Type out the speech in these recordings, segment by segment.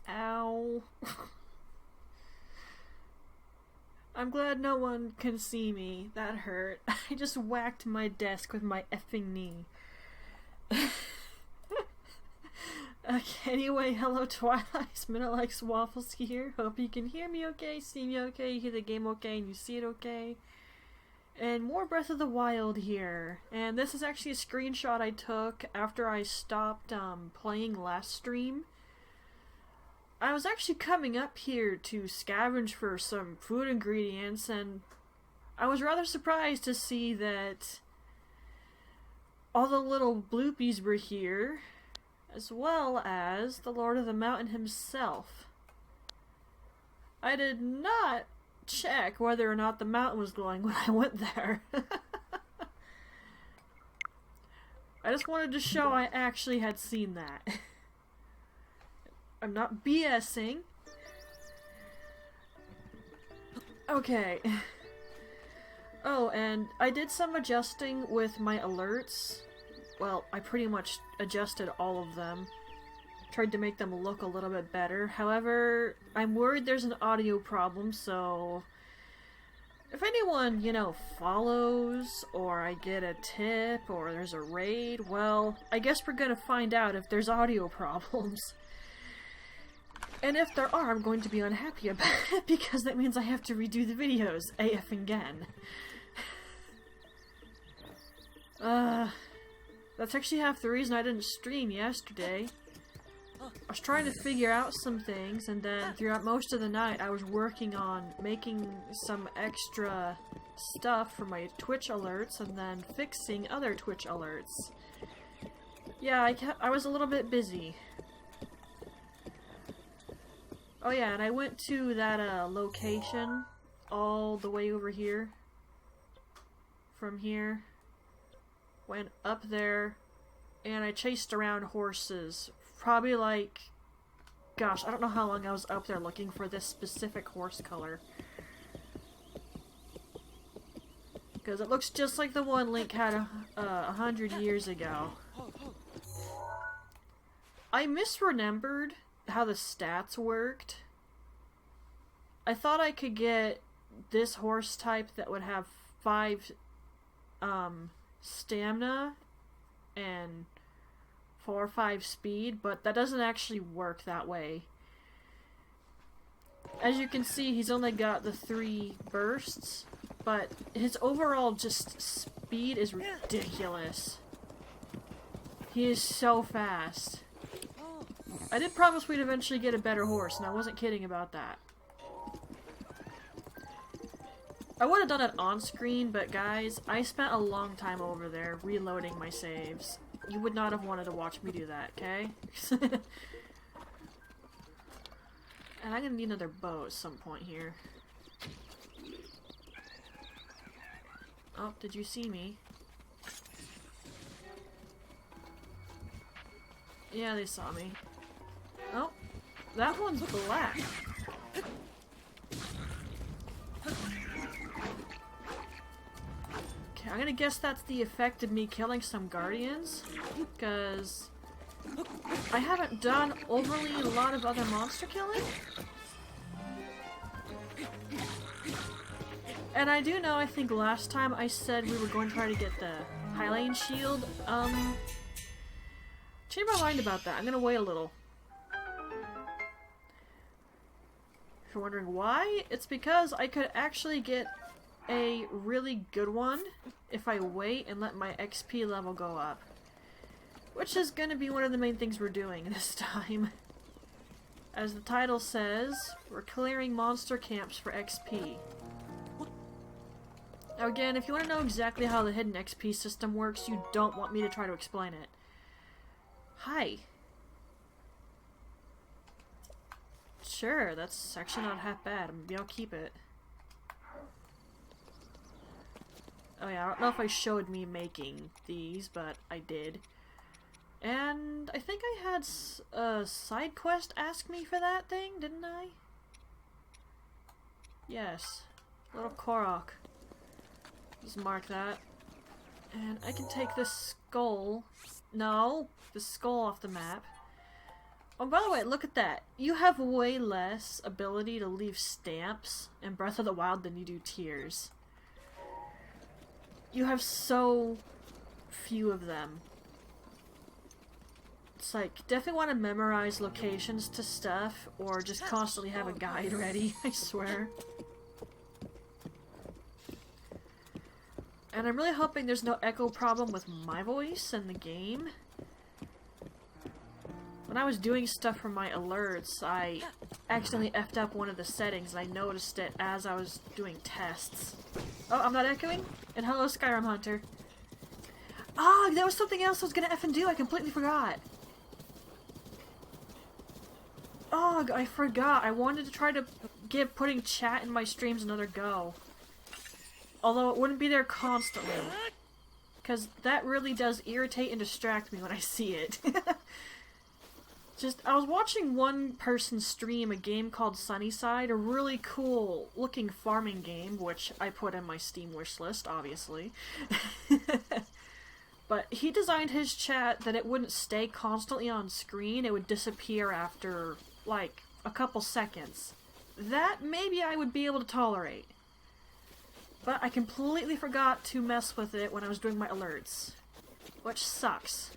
Ow. I'm glad no one can see me. That hurt. I just whacked my desk with my effing knee. Okay, anyway, hello Twilight. Minute Likes Waffles here. Hope you can hear me okay, see me okay, you hear the game okay, and you see it okay. And more Breath of the Wild here. And this is actually a screenshot I took after I stopped playing last stream. I was actually coming up here to scavenge for some food ingredients, and I was rather surprised to see that all the little bloopies were here, as well as the Lord of the Mountain himself. I did not check whether or not the mountain was glowing when I went there. I just wanted to show I actually had seen that. I'm not BSing. Okay. Oh, and I did some adjusting with my alerts. Well, I pretty much adjusted all of them. Tried to make them look a little bit better. However, I'm worried there's an audio problem, so if anyone, you know, follows, or I get a tip, or there's a raid, well, I guess we're gonna find out if there's audio problems. And if there are, I'm going to be unhappy about it, because that means I have to redo the videos AF again. That's actually half the reason I didn't stream yesterday. I was trying to figure out some things, and then throughout most of the night I was working on making some extra stuff for my Twitch alerts, and then fixing other Twitch alerts. Yeah, I was a little bit busy. Oh yeah, and I went to that location all the way over here. From here. Went up there, and I chased around horses. Probably like, gosh, I don't know how long I was up there looking for this specific horse color. Because it looks just like the one Link had 100 years ago. I misremembered how the stats worked. I thought I could get this horse type that would have 5 stamina and 4 or 5 speed, but that doesn't actually work that way. As you can see, he's only got the 3 bursts, but his overall just speed is ridiculous. He is so fast. I did promise we'd eventually get a better horse, and I wasn't kidding about that. I would have done it on screen, but guys, I spent a long time over there reloading my saves. You would not have wanted to watch me do that, okay? And I'm gonna need another bow at some point here. Oh, did you see me? Yeah, they saw me. Oh, that one's black. Okay, I'm gonna guess that's the effect of me killing some guardians, because I haven't done overly a lot of other monster killing. And I do know, I think last time I said we were going to try to get the Hylian shield. Change my mind about that. I'm gonna wait a little. If you're wondering why, it's because I could actually get a really good one if I wait and let my XP level go up. Which is gonna be one of the main things we're doing this time. As the title says, we're clearing monster camps for XP. Now again, if you want to know exactly how the hidden XP system works, you don't want me to try to explain it. Hi. Sure, that's actually not half bad. Maybe I'll keep it. Oh yeah, I don't know if I showed me making these, but I did. And I think I had a side quest ask me for that thing, didn't I? Yes. Little Korok. Just mark that. And I can take this skull. No! The skull off the map. Oh, by the way, look at that. You have way less ability to leave stamps in Breath of the Wild than you do tears. You have so few of them. It's like, definitely want to memorize locations to stuff, or just constantly have a guide ready, I swear. And I'm really hoping there's no echo problem with my voice in the game. When I was doing stuff for my alerts, I accidentally effed up one of the settings, and I noticed it as I was doing tests. Oh, I'm not echoing? And hello, Skyrim Hunter. Ah, that was something else I was gonna effing do, I completely forgot. Oh, I forgot. I wanted to try to give putting chat in my streams another go. Although it wouldn't be there constantly. Because that really does irritate and distract me when I see it. I was watching one person stream a game called Sunnyside, a really cool looking farming game, which I put in my Steam wishlist, obviously. But he designed his chat that it wouldn't stay constantly on screen, it would disappear after, like, a couple seconds. That maybe I would be able to tolerate. But I completely forgot to mess with it when I was doing my alerts. Which sucks.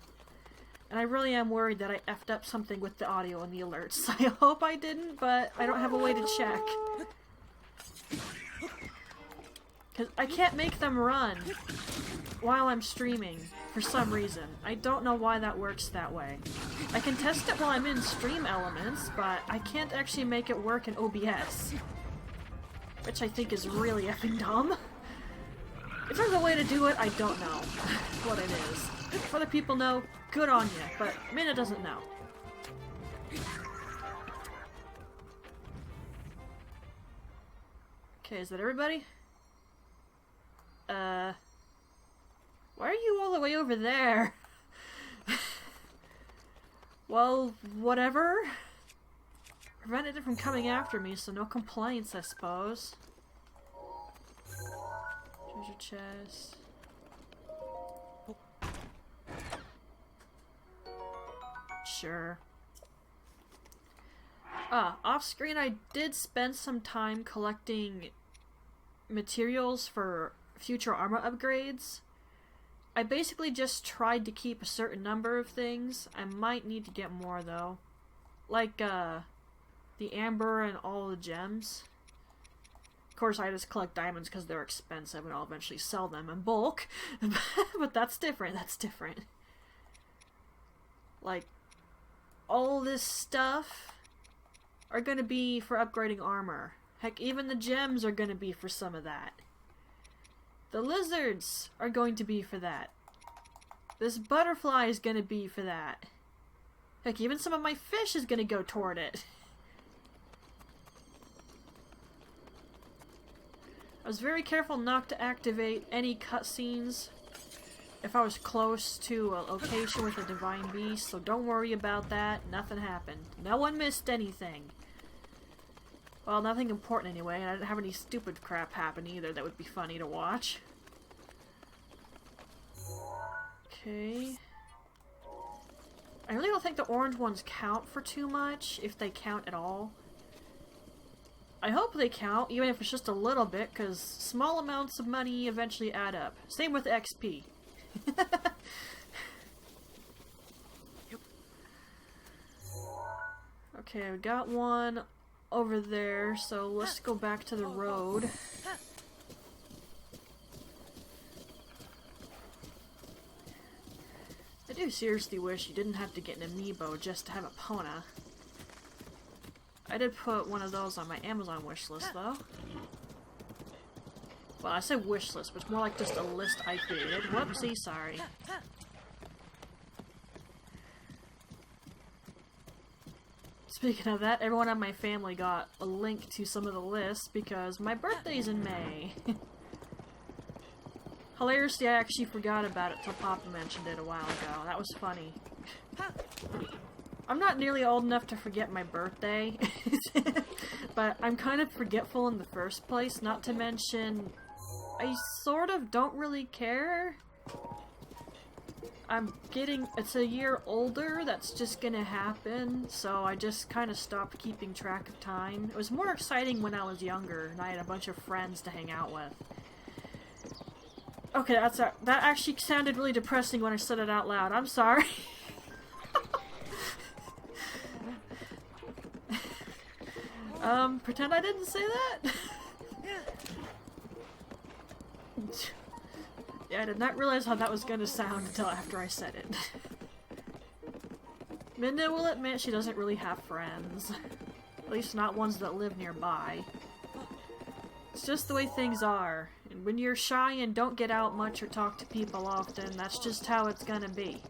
And I really am worried that I effed up something with the audio and the alerts. I hope I didn't, but I don't have a way to check. Because I can't make them run while I'm streaming, for some reason. I don't know why that works that way. I can test it while I'm in Stream Elements, but I can't actually make it work in OBS. Which I think is really effing dumb. If there's a way to do it, I don't know what it is. If other people know, good on you, but Mina doesn't know. Okay, is that everybody? Why are you all the way over there? Well, whatever. Prevented it from coming after me, so no complaints, I suppose. Treasure chest. Sure. Off screen I did spend some time collecting materials for future armor upgrades. I basically just tried to keep a certain number of things. I might need to get more though. Like, the amber and all the gems. Of course, I just collect diamonds because they're expensive and I'll eventually sell them in bulk. But that's different, that's different. Like, all this stuff are gonna be for upgrading armor. Heck, even the gems are gonna be for some of that. The lizards are going to be for that. This butterfly is gonna be for that. Heck, even some of my fish is gonna go toward it. I was very careful not to activate any cutscenes if I was close to a location with a divine beast, so don't worry about that. Nothing happened. No one missed anything. Well, nothing important anyway, and I didn't have any stupid crap happen either that would be funny to watch. Okay. I really don't think the orange ones count for too much, if they count at all. I hope they count, even if it's just a little bit, because small amounts of money eventually add up. Same with XP. Okay, we got one over there, so let's go back to the road. I do seriously wish you didn't have to get an amiibo just to have a Pona. I did put one of those on my Amazon wishlist, though. Well, I said wishlist, but it's more like just a list I created. Whoopsie, sorry. Speaking of that, everyone in my family got a link to some of the lists because my birthday's in May. Hilariously, I actually forgot about it till Papa mentioned it a while ago. That was funny. I'm not nearly old enough to forget my birthday, but I'm kind of forgetful in the first place, not to mention I sort of don't really care. It's a year older, that's just gonna happen, so I just kind of stopped keeping track of time. It was more exciting when I was younger, and I had a bunch of friends to hang out with. Okay, that actually sounded really depressing when I said it out loud. I'm sorry. Pretend I didn't say that? Yeah, I did not realize how that was gonna sound until after I said it. Minda will admit she doesn't really have friends. At least not ones that live nearby. It's just the way things are. And when you're shy and don't get out much or talk to people often, that's just how it's gonna be.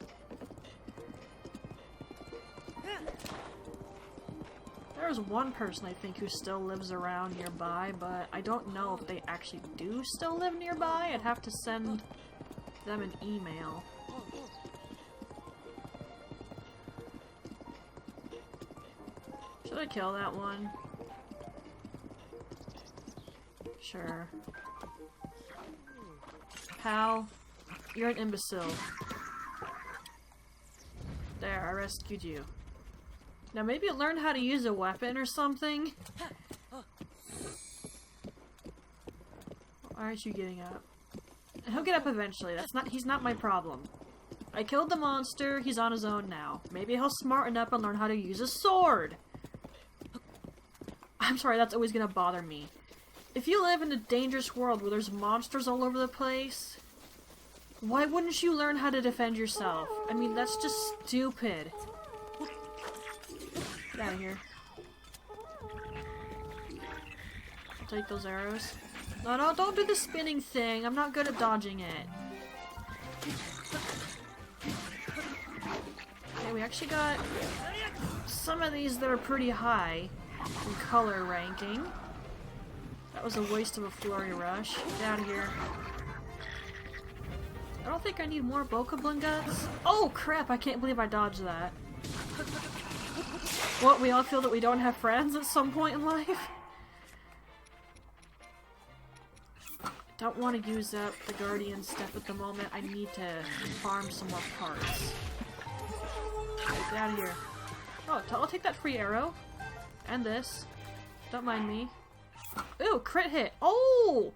There's one person I think who still lives around nearby, but I don't know if they actually do still live nearby. I'd have to send them an email. Should I kill that one? Sure. Pal, you're an imbecile. There, I rescued you. Now maybe learn how to use a weapon or something? Why aren't you getting up? He'll get up eventually. He's not my problem. I killed the monster, he's on his own now. Maybe he'll smarten up and learn how to use a sword! I'm sorry, that's always gonna bother me. If you live in a dangerous world where there's monsters all over the place, why wouldn't you learn how to defend yourself? I mean, that's just stupid. Get out of here. I'll take those arrows. No, don't do the spinning thing. I'm not good at dodging it. Okay, we actually got some of these that are pretty high in color ranking. That was a waste of a flurry rush. Get out of here. I don't think I need more Bokoblin guts. Oh crap, I can't believe I dodged that. What, we all feel that we don't have friends at some point in life? Don't want to use up the Guardian stuff at the moment. I need to farm some more parts. Get out of here. Oh, I'll take that free arrow. And this. Don't mind me. Ooh, crit hit. Oh!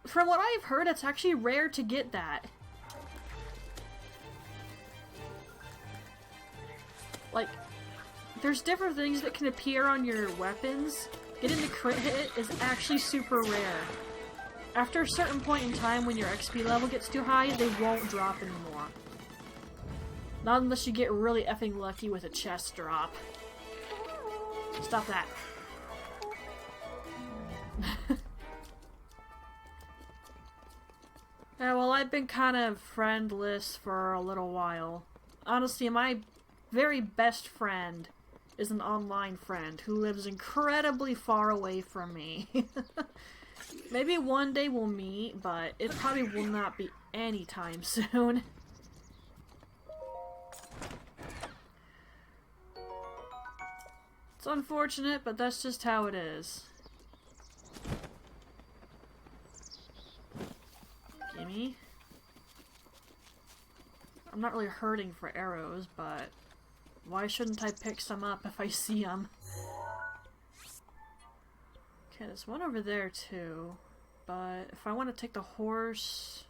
From what I've heard, it's actually rare to get that. Like, there's different things that can appear on your weapons. Getting the crit hit is actually super rare. After a certain point in time when your XP level gets too high, they won't drop anymore. Not unless you get really effing lucky with a chest drop. Stop that. Yeah, well, I've been kind of friendless for a little while. Honestly, my very best friend is an online friend who lives incredibly far away from me. Maybe one day we'll meet, but it probably will not be anytime soon. It's unfortunate, but that's just how it is. Gimme. I'm not really hurting for arrows, but why shouldn't I pick some up if I see them? Okay, there's one over there too, but if I want to take the horse...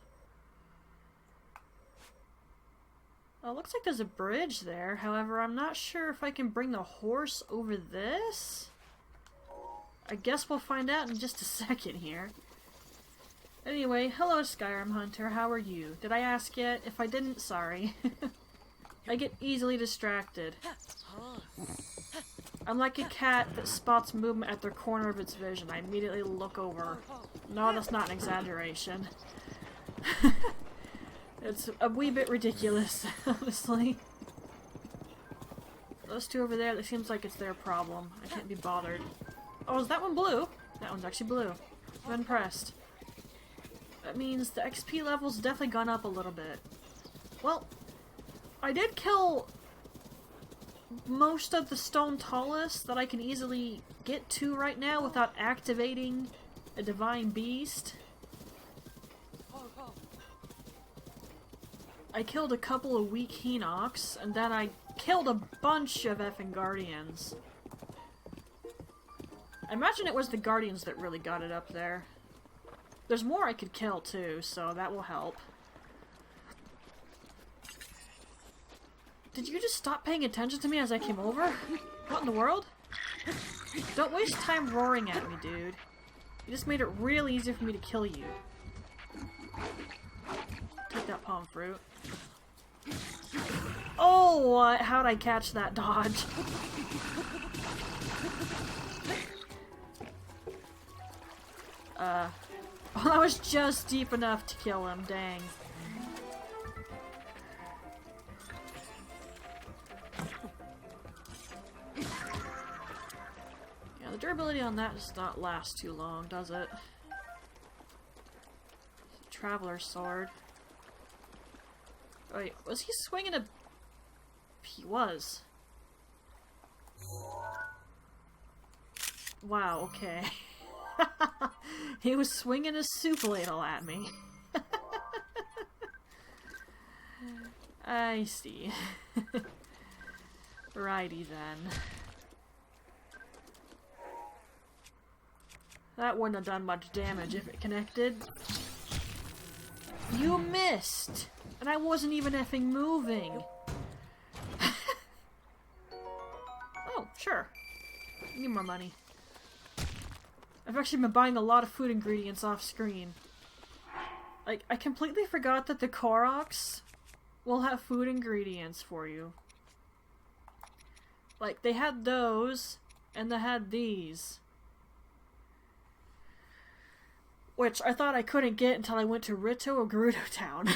Oh, it looks like there's a bridge there, however, I'm not sure if I can bring the horse over this? I guess we'll find out in just a second here. Anyway, hello Skyrim Hunter, how are you? Did I ask yet? If I didn't, sorry. I get easily distracted. I'm like a cat that spots movement at the corner of its vision. I immediately look over. No, that's not an exaggeration. It's a wee bit ridiculous, honestly. Those two over there, it seems like it's their problem. I can't be bothered. Oh, is that one blue? That one's actually blue. I'm impressed. That means the XP level's definitely gone up a little bit. Well, I did kill most of the stone tallest that I can easily get to right now without activating a divine beast. I killed a couple of weak Hinox, and then I killed a bunch of effing Guardians. I imagine it was the Guardians that really got it up there. There's more I could kill too, so that will help. Did you just stop paying attention to me as I came over? What in the world? Don't waste time roaring at me, dude. You just made it real easy for me to kill you. Take that palm fruit. Oh, how'd I catch that dodge? Well, that was just deep enough to kill him, dang. Yeah, the durability on that does not last too long, does it? Traveler's sword. Wait, was he swinging a... He was. Wow, okay. He was swinging a soup ladle at me. I see. Righty then. That wouldn't have done much damage if it connected. You missed! And I wasn't even effing moving! Oh, sure. Need more money. I've actually been buying a lot of food ingredients off screen. Like, I completely forgot that the Koroks will have food ingredients for you. Like, they had those, and they had these. Which I thought I couldn't get until I went to Rito or Gerudo Town.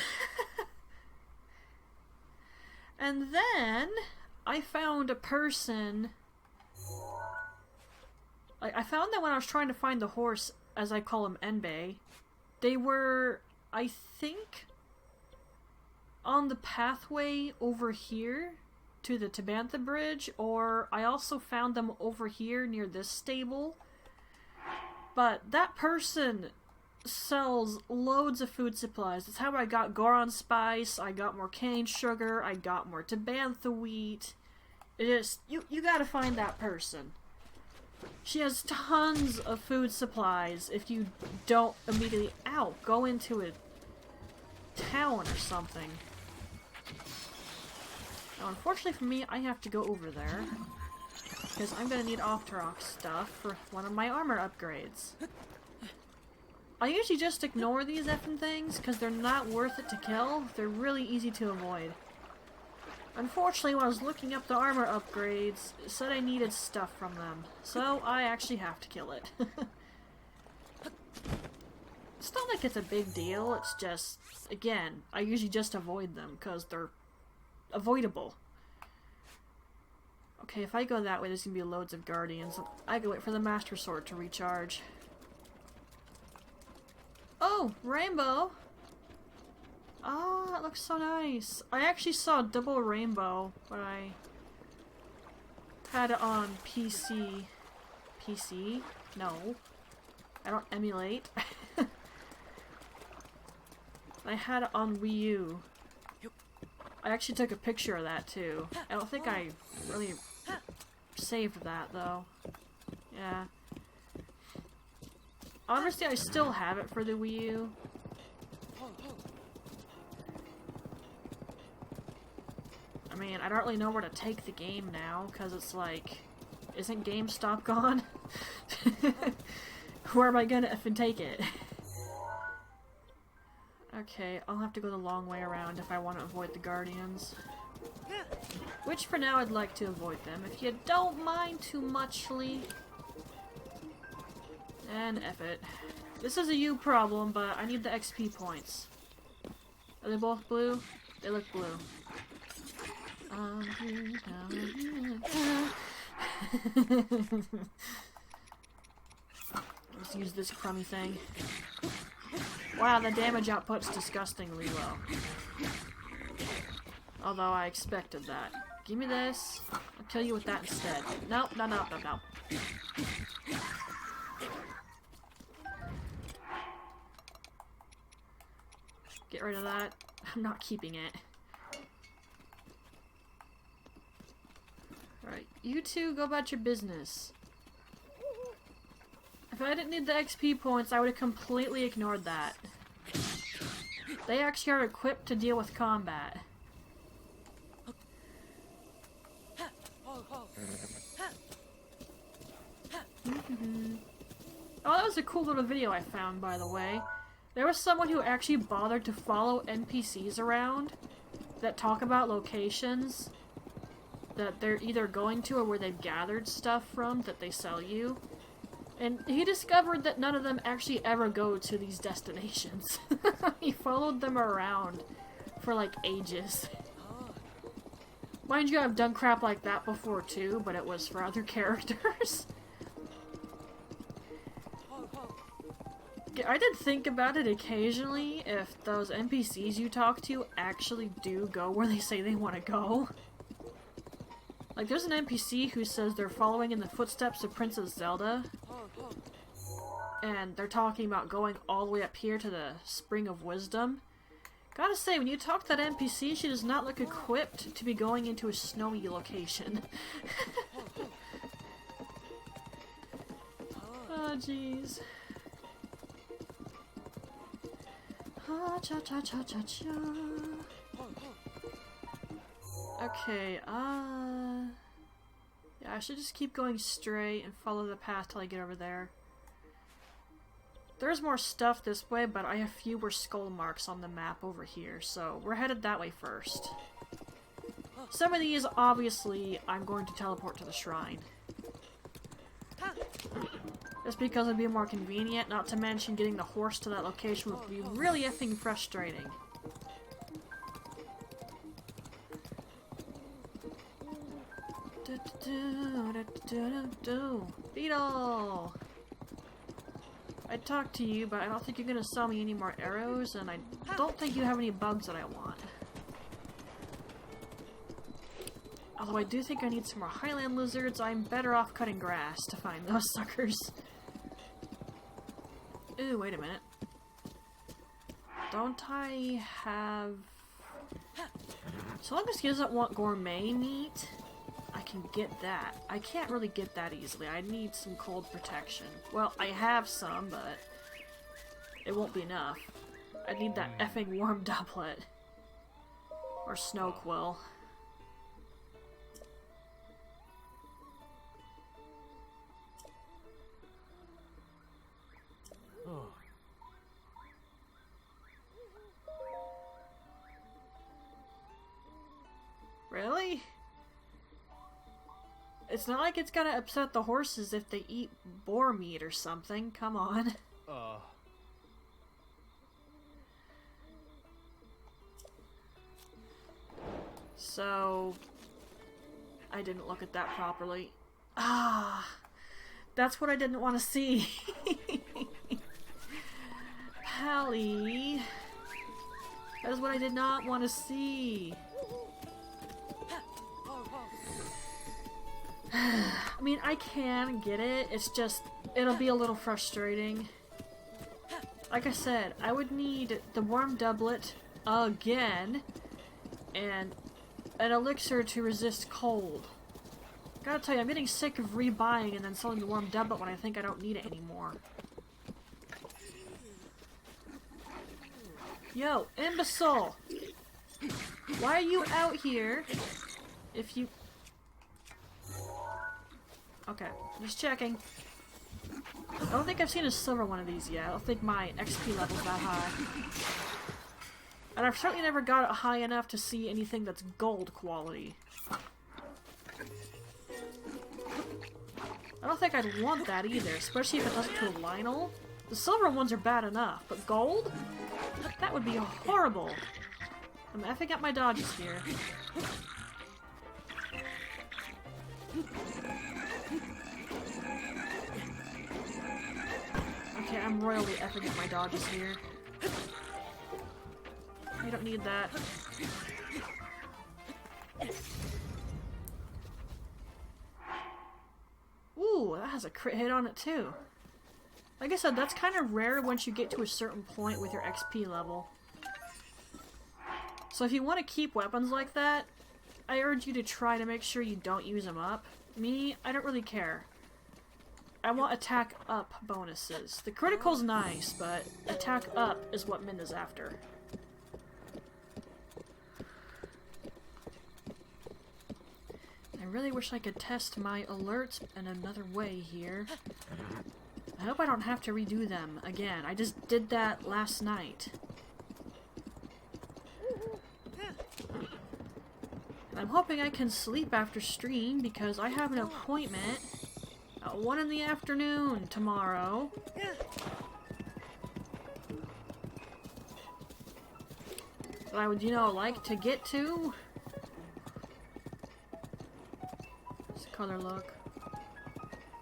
And then I found a person... I found that when I was trying to find the horse, as I call him, Enbei, they were, I think, on the pathway over here to the Tabantha Bridge, or I also found them over here near this stable. But that person sells loads of food supplies. That's how I got Goron Spice, I got more cane sugar, I got more Tabantha wheat. It is, you gotta find that person. She has tons of food supplies if you don't immediately, go into a town or something. Now, unfortunately for me, I have to go over there, because I'm gonna need Octorok stuff for one of my armor upgrades. I usually just ignore these effing things, because they're not worth it to kill. They're really easy to avoid. Unfortunately, when I was looking up the armor upgrades, it said I needed stuff from them, so I actually have to kill it. It's not like it's a big deal, it's just, again, I usually just avoid them, because they're avoidable. Okay, if I go that way, there's gonna be loads of guardians. I can wait for the Master Sword to recharge. Oh, rainbow! Oh, that looks so nice. I actually saw double rainbow when I had it on PC. PC? No. I don't emulate. I had it on Wii U. I actually took a picture of that too. I don't think I really saved that though. Yeah. Honestly, I still have it for the Wii U. I mean, I don't really know where to take the game now, because it's like, isn't GameStop gone? Where am I gonna effing take it? Okay, I'll have to go the long way around if I want to avoid the Guardians. Which for now I'd like to avoid them, if you don't mind too muchly. And F it. This is a you problem, but I need the XP points. Are they both blue? They look blue. Let's use this crummy thing. Wow, the damage output's disgustingly low. Although I expected that. Give me this. I'll kill you with that instead. Nope, no, no, no, no. Get rid of that. I'm not keeping it. Alright, you two go about your business. If I didn't need the XP points, I would have completely ignored that. They actually are equipped to deal with combat. Oh, that was a cool little video I found, by the way. There was someone who actually bothered to follow NPCs around that talk about locations that they're either going to or where they've gathered stuff from that they sell you. And he discovered that none of them actually ever go to these destinations. He followed them around for like ages. Mind you, I've done crap like that before too, but it was for other characters. I did think about it occasionally if those NPCs you talk to actually do go where they say they want to go. Like, there's an NPC who says they're following in the footsteps of Princess Zelda. And they're talking about going all the way up here to the Spring of Wisdom. Gotta say, when you talk to that NPC, she does not look equipped to be going into a snowy location. Oh, jeez. Ah, cha cha cha cha cha. Okay, yeah, I should just keep going straight and follow the path till I get over there. There's more stuff this way, but I have fewer skull marks on the map over here, so we're headed that way first. Some of these, obviously, I'm going to teleport to the shrine. Just because it'd be more convenient, not to mention getting the horse to that location would be really effing frustrating. Beetle! I talked to you, but I don't think you're gonna sell me any more arrows, and I don't think you have any bugs that I want. Although I do think I need some more highland lizards, I'm better off cutting grass to find those suckers. Ooh, wait a minute. Don't I have... So long as he doesn't want gourmet meat, I can get that. I can't really get that easily. I need some cold protection. Well, I have some, but it won't be enough. I need that effing worm doublet. Or snow quill. Really? It's not like it's gonna upset the horses if they eat boar meat or something. Come on. So... I didn't look at that properly. Ah! That's what I didn't want to see. Pally. That is what I did not want to see. I mean, I can get it, it's just, it'll be a little frustrating. Like I said, I would need the worm doublet again, and an elixir to resist cold. Gotta tell you, I'm getting sick of rebuying and then selling the worm doublet when I think I don't need it anymore. Yo, imbecile! Why are you out here if you... Okay, just checking. I don't think I've seen a silver one of these yet. I don't think my XP level's that high. And I've certainly never got it high enough to see anything that's gold quality. I don't think I'd want that either, especially if it does it to a Lionel. The silver ones are bad enough, but gold? That would be horrible. I'm effing up my dodges here. Okay, I'm royally effing up my dodges here. You don't need that. has a crit hit on it too. Like I said, that's kind of rare once you get to a certain point with your XP level. So if you want to keep weapons like that, I urge you to try to make sure you don't use them up. Me, I don't really care. I want attack up bonuses. The critical's nice, but attack up is what Min is after. I really wish I could test my alerts in another way here. I hope I don't have to redo them again. I just did that last night. And I'm hoping I can sleep after stream because I have an appointment at 1 in the afternoon tomorrow. That I would, you know, like to get to. How's the color look?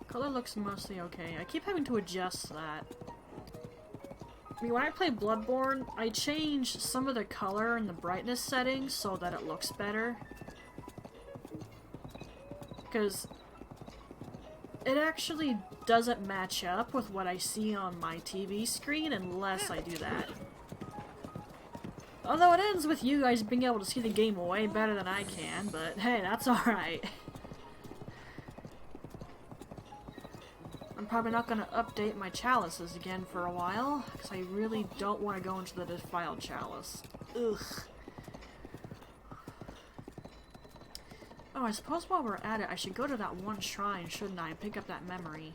Color looks mostly okay. I keep having to adjust that. I mean, when I play Bloodborne, I change some of the color and the brightness settings so that it looks better. Because it actually doesn't match up with what I see on my TV screen unless I do that. Although it ends with you guys being able to see the game way better than I can, but hey, that's alright. I'm probably not going to update my chalices again for a while, because I really don't want to go into the defiled chalice. Ugh. Oh, I suppose while we're at it, I should go to that one shrine, shouldn't I, and pick up that memory.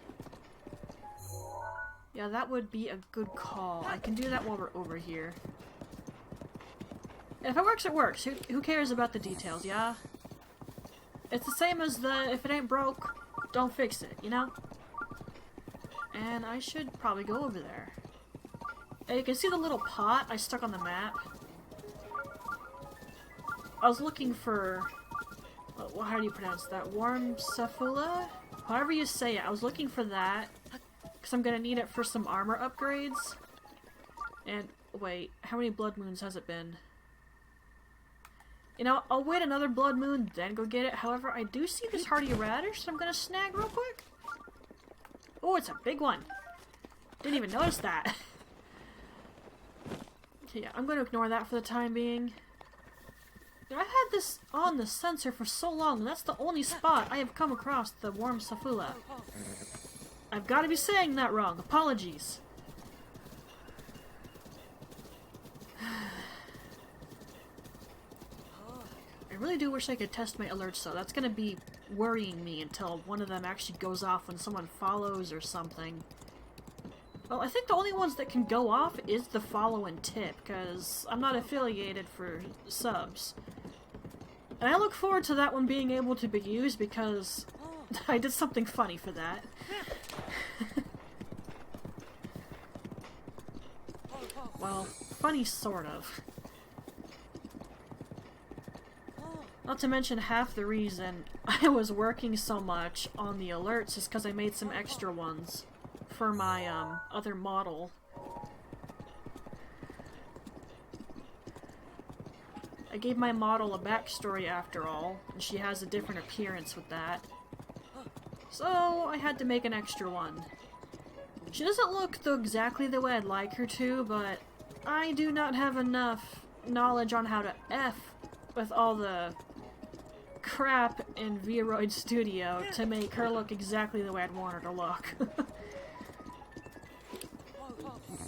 Yeah, that would be a good call. I can do that while we're over here. If it works, it works. Who cares about the details, yeah? It's the same as the, if it ain't broke, don't fix it, you know? And I should probably go over there. And you can see the little pot I stuck on the map. I was looking for... how do you pronounce that? Warm Safula? However you say it, I was looking for that. Because I'm gonna need it for some armor upgrades. And, wait, how many blood moons has it been? You know, I'll wait another blood moon, then go get it. However, I do see this hardy radish, so I'm gonna snag real quick. Oh, it's a big one. Didn't even notice that. Okay, yeah, I'm gonna ignore that for the time being. You know, I've had this on the sensor for so long, and that's the only spot I have come across the warm Safula. I've got to be saying that wrong. Apologies. I really do wish I could test my alerts, though. That's gonna be worrying me until one of them actually goes off when someone follows or something. Well, I think the only ones that can go off is the follow and tip, because I'm not affiliated for subs. And I look forward to that one being able to be used because I did something funny for that. Well, funny sort of. Not to mention half the reason I was working so much on the alerts is because I made some extra ones for my other model. I gave my model a backstory after all, and she has a different appearance with that. So I had to make an extra one. She doesn't look exactly the way I'd like her to, but I do not have enough knowledge on how to F with all the crap in Vroid Studio to make her look exactly the way I'd want her to look.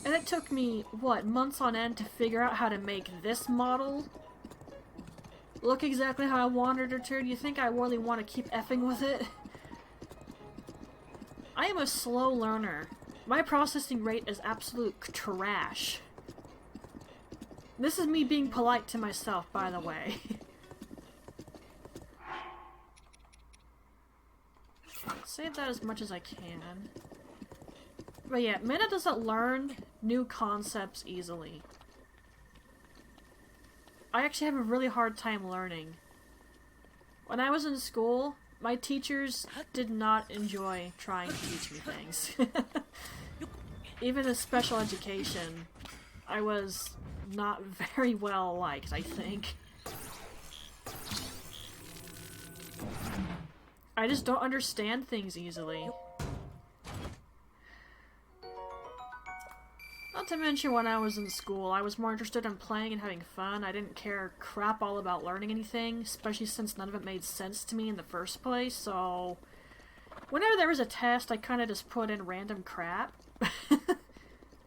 And it took me, what, months on end to figure out how to make this model look exactly how I wanted her to. Do you think I really want to keep effing with it? I am a slow learner. My processing rate is absolute trash. This is me being polite to myself, by the way. Save that as much as I can. But yeah, Minna doesn't learn new concepts easily. I actually have a really hard time learning. When I was in school, my teachers did not enjoy trying to teach me things. Even in special education, I was not very well liked, I think. I just don't understand things easily. Not to mention when I was in school, I was more interested in playing and having fun. I didn't care crap all about learning anything, especially since none of it made sense to me in the first place, so... Whenever there was a test, I kind of just put in random crap.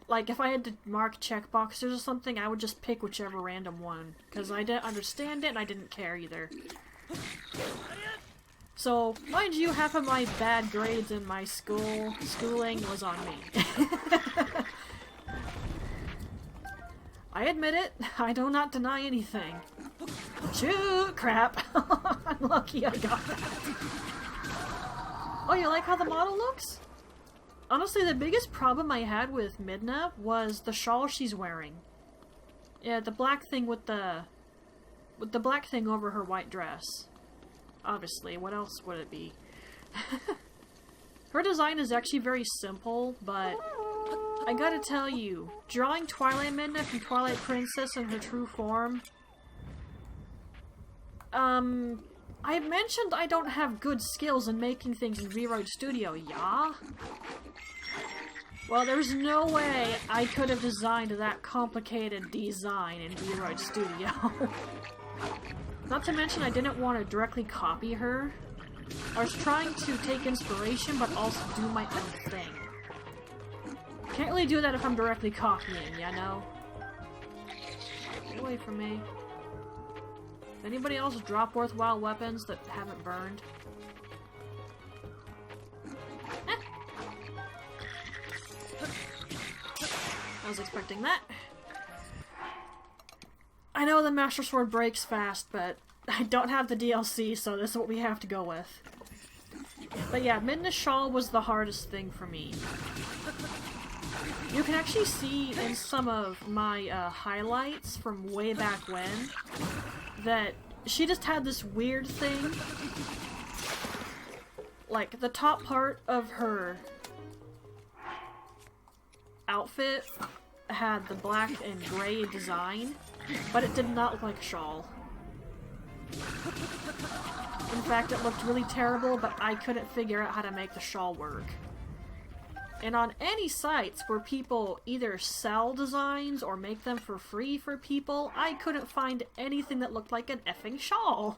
Like, if I had to mark checkboxes or something, I would just pick whichever random one. Because I didn't understand it, and I didn't care either. So, mind you, half of my bad grades in my schooling was on me. I admit it, I do not deny anything. Shoot! Crap! I'm lucky I got that. Oh, you like how the model looks? Honestly, the biggest problem I had with Midna was the shawl she's wearing. Yeah, the black thing with the black thing over her white dress. Obviously, what else would it be? Her design is actually very simple, but I gotta tell you, drawing Twilight Midna from Twilight Princess in her true form, I mentioned I don't have good skills in making things in V-Roid Studio, yeah? Well, there's no way I could have designed that complicated design in V-Roid Studio. Not to mention I didn't want to directly copy her. I was trying to take inspiration, but also do my own thing. Can't really do that if I'm directly copying, you know? Get away from me. Anybody else drop worthwhile weapons that haven't burned? I was expecting that. I know the Master Sword breaks fast, but I don't have the DLC, so this is what we have to go with. But yeah, Midna's shawl was the hardest thing for me. You can actually see in some of my highlights from way back when that she just had this weird thing. Like, the top part of her outfit had the black and gray design, but it did not look like a shawl. In fact, it looked really terrible, but I couldn't figure out how to make the shawl work. And on any sites where people either sell designs or make them for free for people, I couldn't find anything that looked like an effing shawl.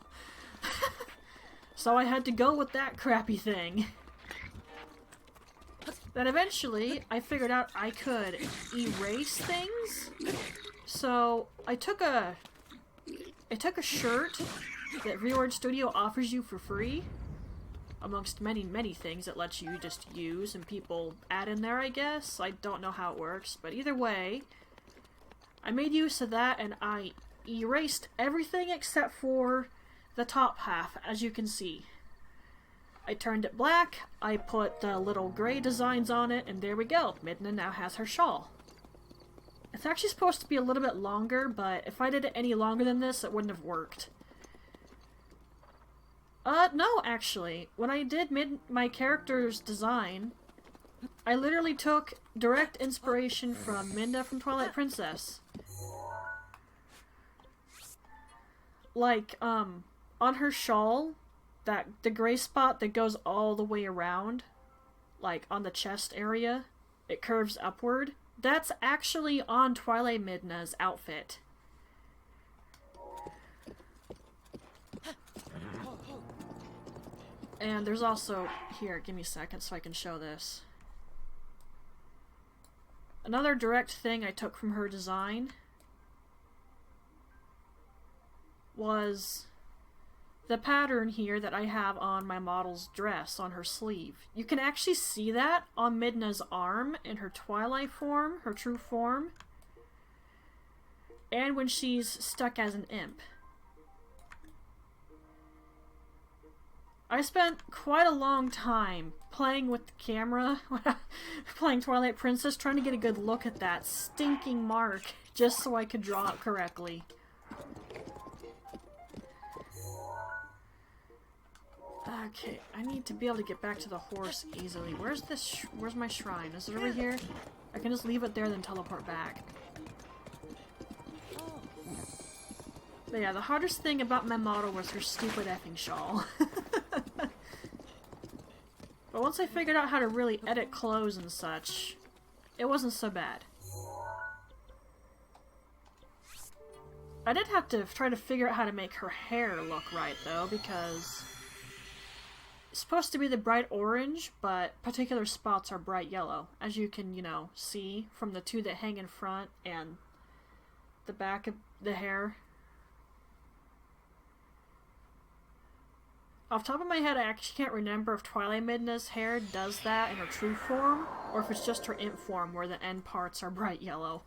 So I had to go with that crappy thing. Then eventually, I figured out I could erase things. So I took a shirt that V-Roid Studio offers you for free. Amongst many, many things it lets you just use and people add in there, I guess. I don't know how it works, but either way, I made use of that and I erased everything except for the top half, as you can see. I turned it black, I put the little gray designs on it, and there we go. Midna now has her shawl. It's actually supposed to be a little bit longer, but if I did it any longer than this, it wouldn't have worked. No, actually. When I did my character's design, I literally took direct inspiration from Midna from Twilight Princess. Like, on her shawl, the gray spot that goes all the way around, like on the chest area, it curves upward. That's actually on Twilight Midna's outfit. And there's also... Here, give me a second so I can show this. Another direct thing I took from her design was the pattern here that I have on my model's dress on her sleeve. You can actually see that on Midna's arm in her Twilight form, her true form, and when she's stuck as an imp. I spent quite a long time playing with the camera, playing Twilight Princess, trying to get a good look at that stinking mark, just so I could draw it correctly. Okay, I need to be able to get back to the horse easily. Where's where's my shrine? Is it over here? I can just leave it there, then teleport back. But yeah, the hardest thing about my model was her stupid effing shawl. But once I figured out how to really edit clothes and such, it wasn't so bad. I did have to try to figure out how to make her hair look right, though, because it's supposed to be the bright orange, but particular spots are bright yellow, as you can, you know, see from the two that hang in front and the back of the hair. Off the top of my head, I actually can't remember if Twilight Midna's hair does that in her true form, or if it's just her imp form where the end parts are bright yellow.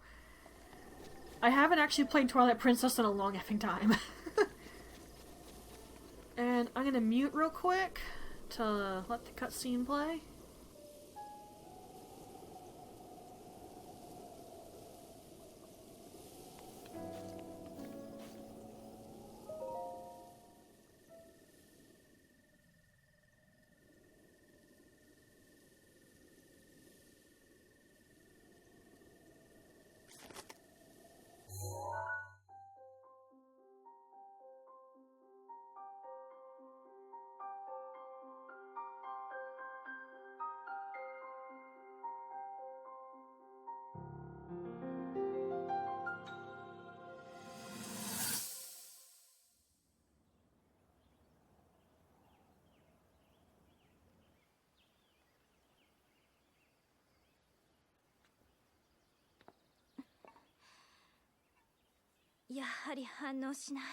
I haven't actually played Twilight Princess in a long effing time. And I'm gonna mute real quick to let the cutscene play.やはり反応しない。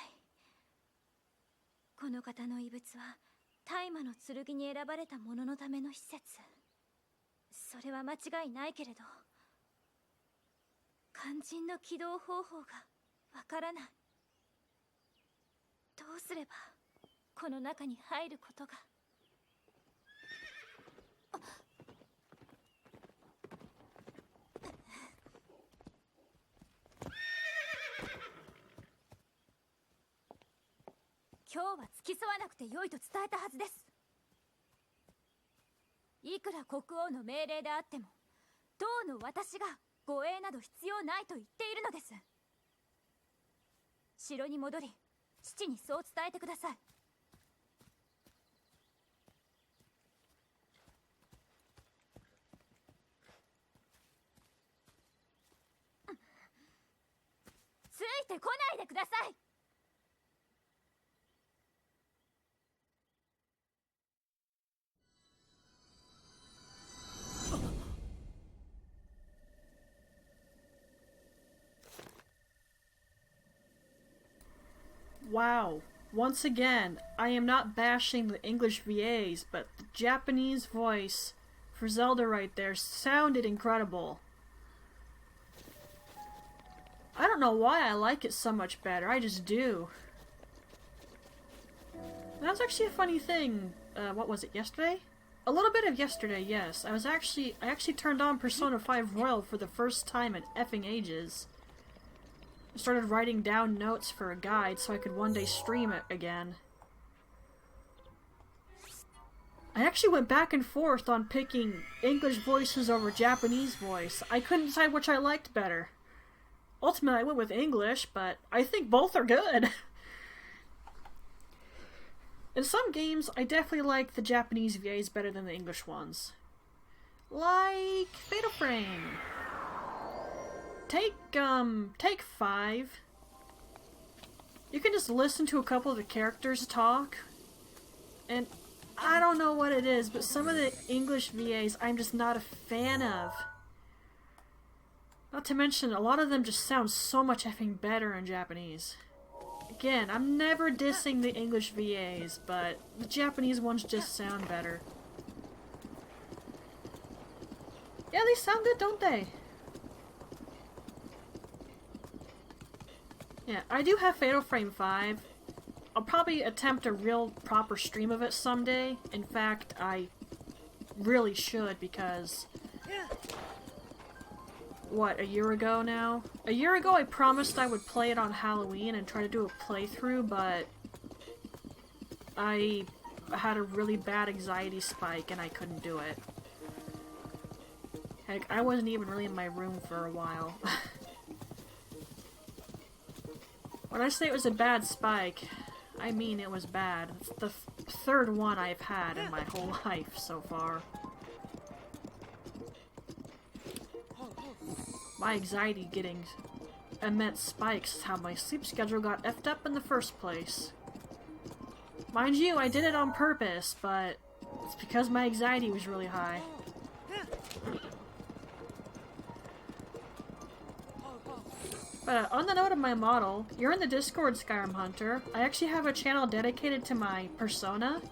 この方の遺物は大麻の剣に選ばれた者のための施設。それは間違いないけれど、肝心の起動方法がわからない。どうすればこの中に入ることが。今日は付き添わなくて良いと伝えたはずです。いくら国王の命令であっても、当の私が護衛など必要ないと言っているのです。城に戻り、父にそう伝えてください。ついてこないでください。Wow. Once again, I am not bashing the English VAs, but the Japanese voice for Zelda right there sounded incredible. I don't know why I like it so much better, I just do. That was actually a funny thing. What was it, yesterday? A little bit of yesterday, yes. I actually turned on Persona 5 Royal for the first time in effing ages. I started writing down notes for a guide so I could one day stream it again. I actually went back and forth on picking English voices over Japanese voice. I couldn't decide which I liked better. Ultimately, I went with English, but I think both are good. In some games, I definitely like the Japanese VAs better than the English ones. Like Fatal Frame. Take 5. You can just listen to a couple of the characters talk, and I don't know what it is, but some of the English VAs I'm just not a fan of. Not to mention, a lot of them just sound so much effing better in Japanese. Again, I'm never dissing the English VAs, but the Japanese ones just sound better. Yeah, they sound good, don't they? Yeah, I do have Fatal Frame 5. I'll probably attempt a real proper stream of it someday. In fact, I really should, because... What, a year ago now? A year ago I promised I would play it on Halloween and try to do a playthrough, but... I had a really bad anxiety spike and I couldn't do it. Heck, I wasn't even really in my room for a while. When I say it was a bad spike, I mean it was bad. It's the third one I've had in my whole life so far. My anxiety getting immense spikes is how my sleep schedule got effed up in the first place. Mind you, I did it on purpose, but it's because my anxiety was really high. But on the note of my model, you're in the Discord, Skyrim Hunter. I actually have a channel dedicated to my persona.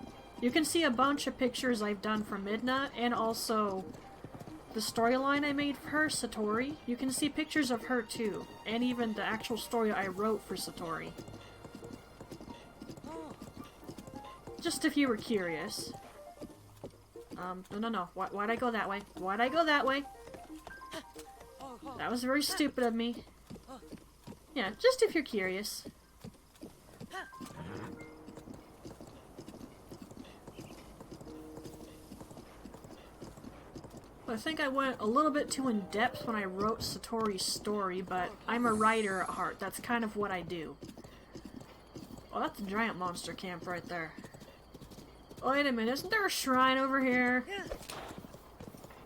You can see a bunch of pictures I've done for Midna, and also the storyline I made for her, Satori. You can see pictures of her too, and even the actual story I wrote for Satori. Just if you were curious. No. Why'd I go that way? Why'd I go that way? That was very stupid of me. Yeah, just if you're curious. I think I went a little bit too in-depth when I wrote Satori's story, but I'm a writer at heart. That's kind of what I do. Oh, that's a giant monster camp right there. Wait a minute, isn't there a shrine over here?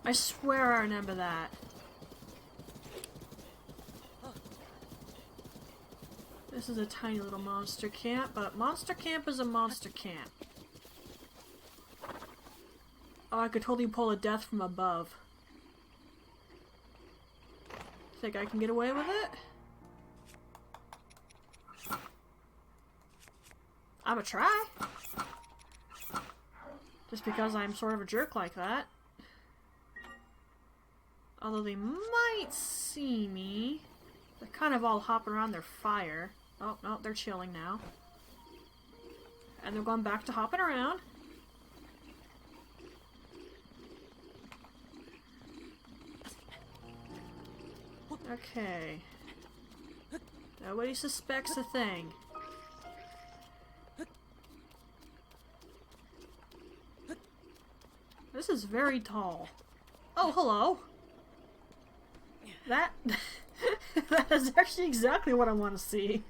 I swear I remember that. This is a tiny little monster camp, but monster camp is a monster camp. Oh, I could totally pull a death from above. Think I can get away with it? I'ma try. Just because I'm sort of a jerk like that. Although they might see me. They're kind of all hopping around their fire. Oh, no, they're chilling now. And they're going back to hopping around. Okay. Nobody suspects a thing. This is very tall. Oh, hello! That... that is actually exactly what I want to see.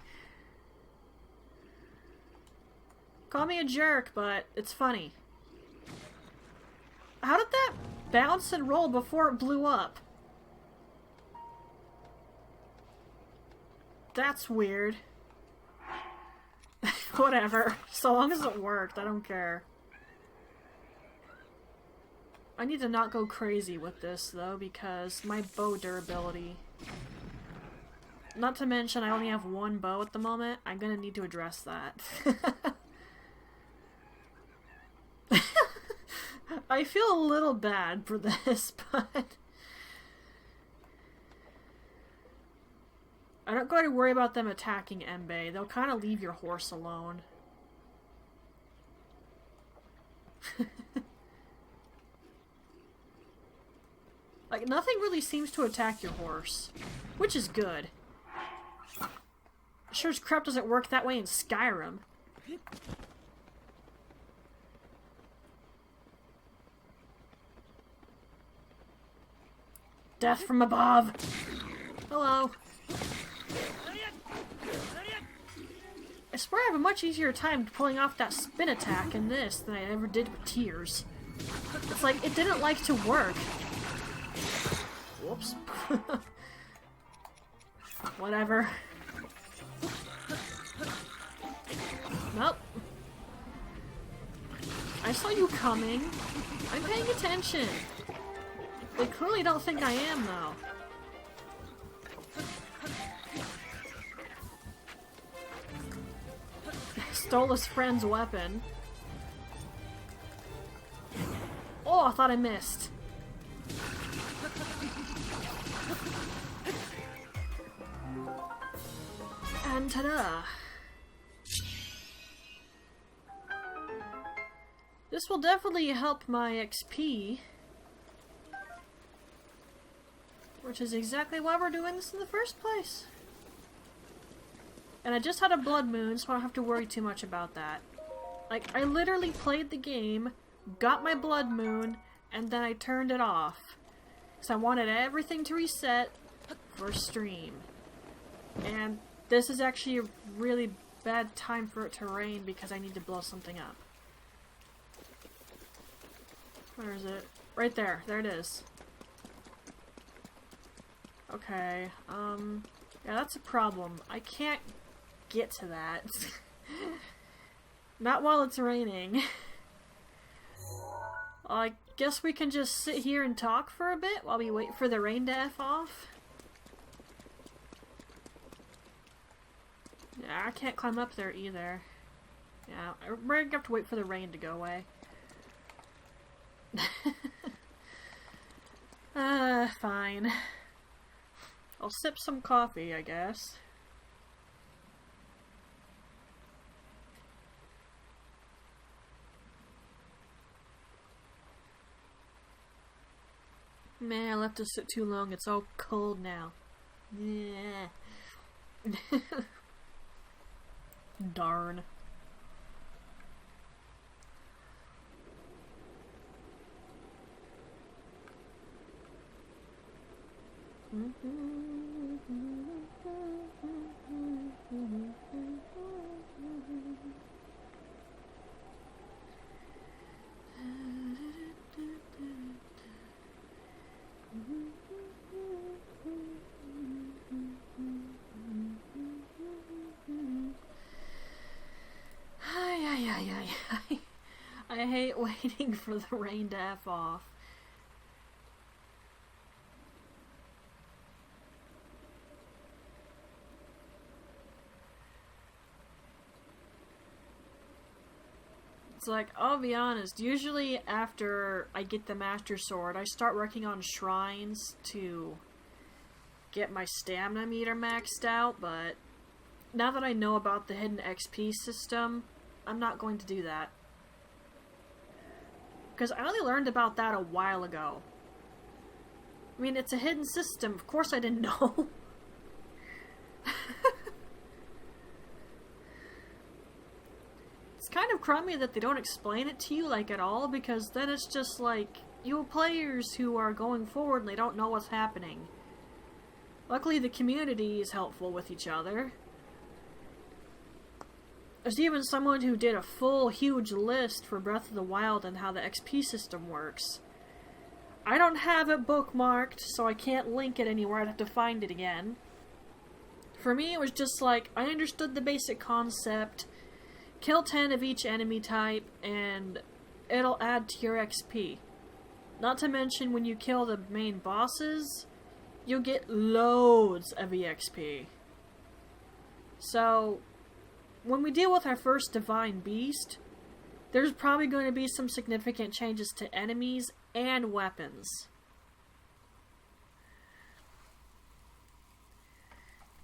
Call me a jerk, but it's funny. How did that bounce and roll before it blew up? That's weird. Whatever. So long as it worked, I don't care. I need to not go crazy with this, though, because my bow durability... Not to mention, I only have one bow at the moment. I'm gonna need to address that. I feel a little bad for this, but... I don't gotta worry about them attacking Embe. They'll kind of leave your horse alone. Like, nothing really seems to attack your horse. Which is good. Sure as crap doesn't work that way in Skyrim. Death from above! Hello. I swear I have a much easier time pulling off that spin attack in this than I ever did with Tears. It's like, it didn't like to work. Whoops. Whatever. Nope. I saw you coming. I'm paying attention. They clearly don't think I am, though. Stole his friend's weapon. Oh, I thought I missed. And ta-da! This will definitely help my XP. Which is exactly why we're doing this in the first place. And I just had a blood moon, so I don't have to worry too much about that. Like, I literally played the game, got my blood moon, and then I turned it off. Because I wanted everything to reset for stream. And this is actually a really bad time for it to rain because I need to blow something up. Where is it? Right there. There it is. Okay, Yeah, that's a problem. I can't get to that. Not while it's raining. I guess we can just sit here and talk for a bit while we wait for the rain to F off. Yeah, I can't climb up there either. Yeah, we're gonna have to wait for the rain to go away. Fine. I'll sip some coffee, I guess. Man, I left it sit too long. It's all cold now. Yeah. Darn. I hate waiting for the rain to F off. It's like, I'll be honest, usually after I get the Master Sword, I start working on shrines to get my stamina meter maxed out, but now that I know about the hidden XP system, I'm not going to do that. Because I only learned about that a while ago. I mean, it's a hidden system, of course I didn't know. It's kind of crummy that they don't explain it to you, like, at all, because then it's just like, you have players who are going forward and they don't know what's happening. Luckily, the community is helpful with each other. There's even someone who did a full, huge list for Breath of the Wild and how the XP system works. I don't have it bookmarked, so I can't link it anywhere. I'd have to find it again. For me, it was just like, I understood the basic concept, kill 10 of each enemy type, and it'll add to your XP. Not to mention, when you kill the main bosses, you'll get loads of EXP. So, when we deal with our first Divine Beast, there's probably going to be some significant changes to enemies and weapons.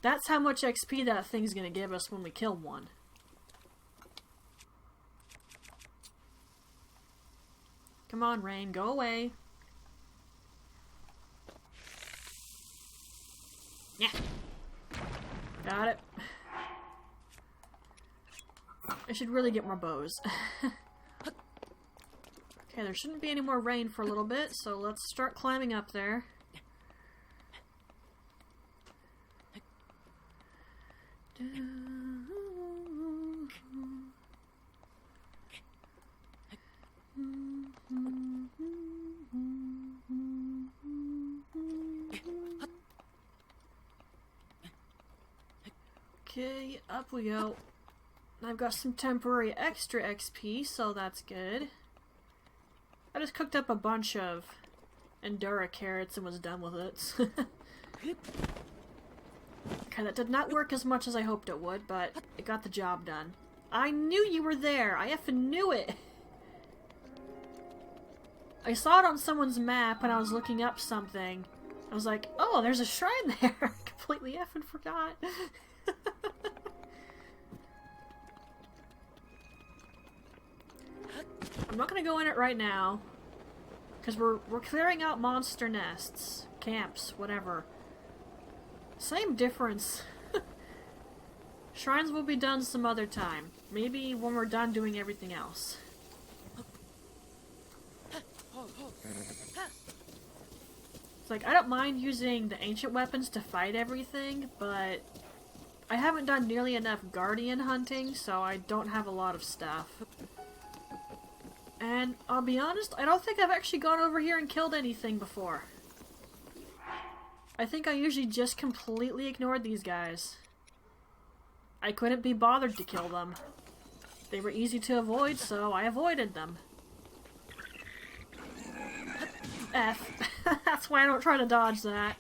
That's how much XP that thing's going to give us when we kill one. Come on, Rain, go away. Yeah. Got it. I should really get more bows. Okay, there shouldn't be any more rain for a little bit, so let's start climbing up there. Okay, up we go. I've got some temporary extra XP, so that's good. I just cooked up a bunch of Endura carrots and was done with it. Okay, that did not work as much as I hoped it would, but it got the job done. I knew you were there! I effing knew it! I saw it on someone's map when I was looking up something. I was like, oh, there's a shrine there! I completely effing forgot. I'm not gonna go in it right now, because we're clearing out monster nests, camps, whatever. Same difference. Shrines will be done some other time. Maybe when we're done doing everything else. It's like, I don't mind using the ancient weapons to fight everything, but I haven't done nearly enough guardian hunting, so I don't have a lot of stuff. And I'll be honest, I don't think I've actually gone over here and killed anything before. I think I usually just completely ignored these guys. I couldn't be bothered to kill them. They were easy to avoid, so I avoided them. F. That's why I don't try to dodge that.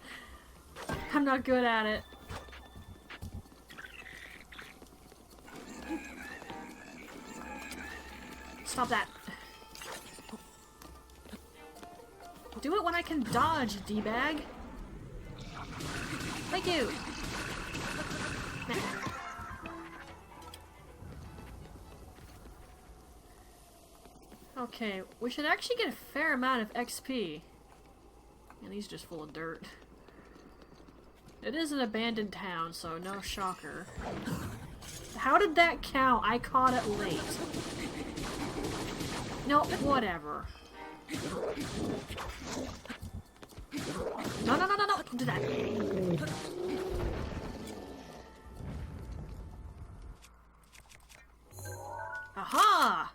I'm not good at it. Stop that. Do it when I can dodge, D-bag. Thank you. Okay, we should actually get a fair amount of XP. And he's just full of dirt. It is an abandoned town, so no shocker. How did that count? I caught it late. No, whatever. No, no, no, no, no! Don't do that. Aha!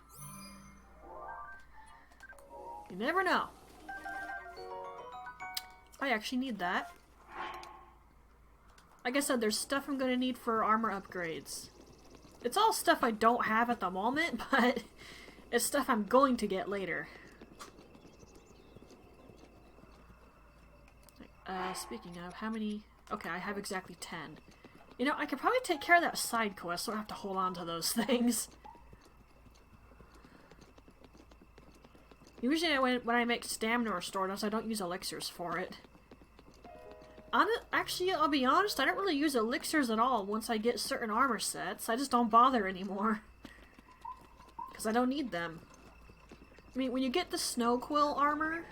You never know. I actually need that. Like I said, there's stuff I'm gonna need for armor upgrades. It's all stuff I don't have at the moment, but it's stuff I'm going to get later. Speaking of, how many... Okay, I have exactly 10. You know, I could probably take care of that side quest, so I don't have to hold on to those things. Usually when I make stamina restorative, I don't use elixirs for it. Actually, I'll be honest, I don't really use elixirs at all once I get certain armor sets. I just don't bother anymore. Because I don't need them. I mean, when you get the snow quill armor,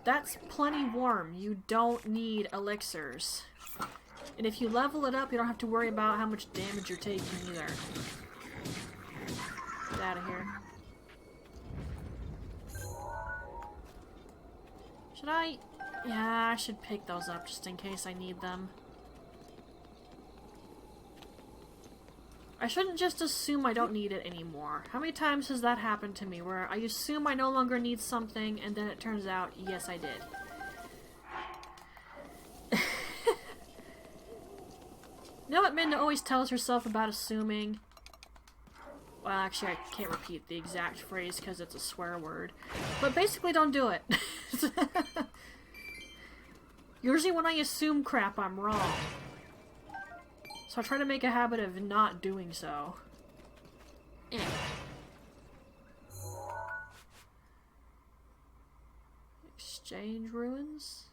that's plenty warm. You don't need elixirs. And if you level it up, you don't have to worry about how much damage you're taking either. Get out of here. Should I? Yeah, I should pick those up just in case I need them. I shouldn't just assume I don't need it anymore. How many times has that happened to me where I assume I no longer need something and then it turns out, yes, I did. You know what Minda always tells herself about assuming? Well, actually, I can't repeat the exact phrase because it's a swear word. But basically, don't do it. Usually when I assume crap, I'm wrong. So I try to make a habit of not doing so. Exchange ruins?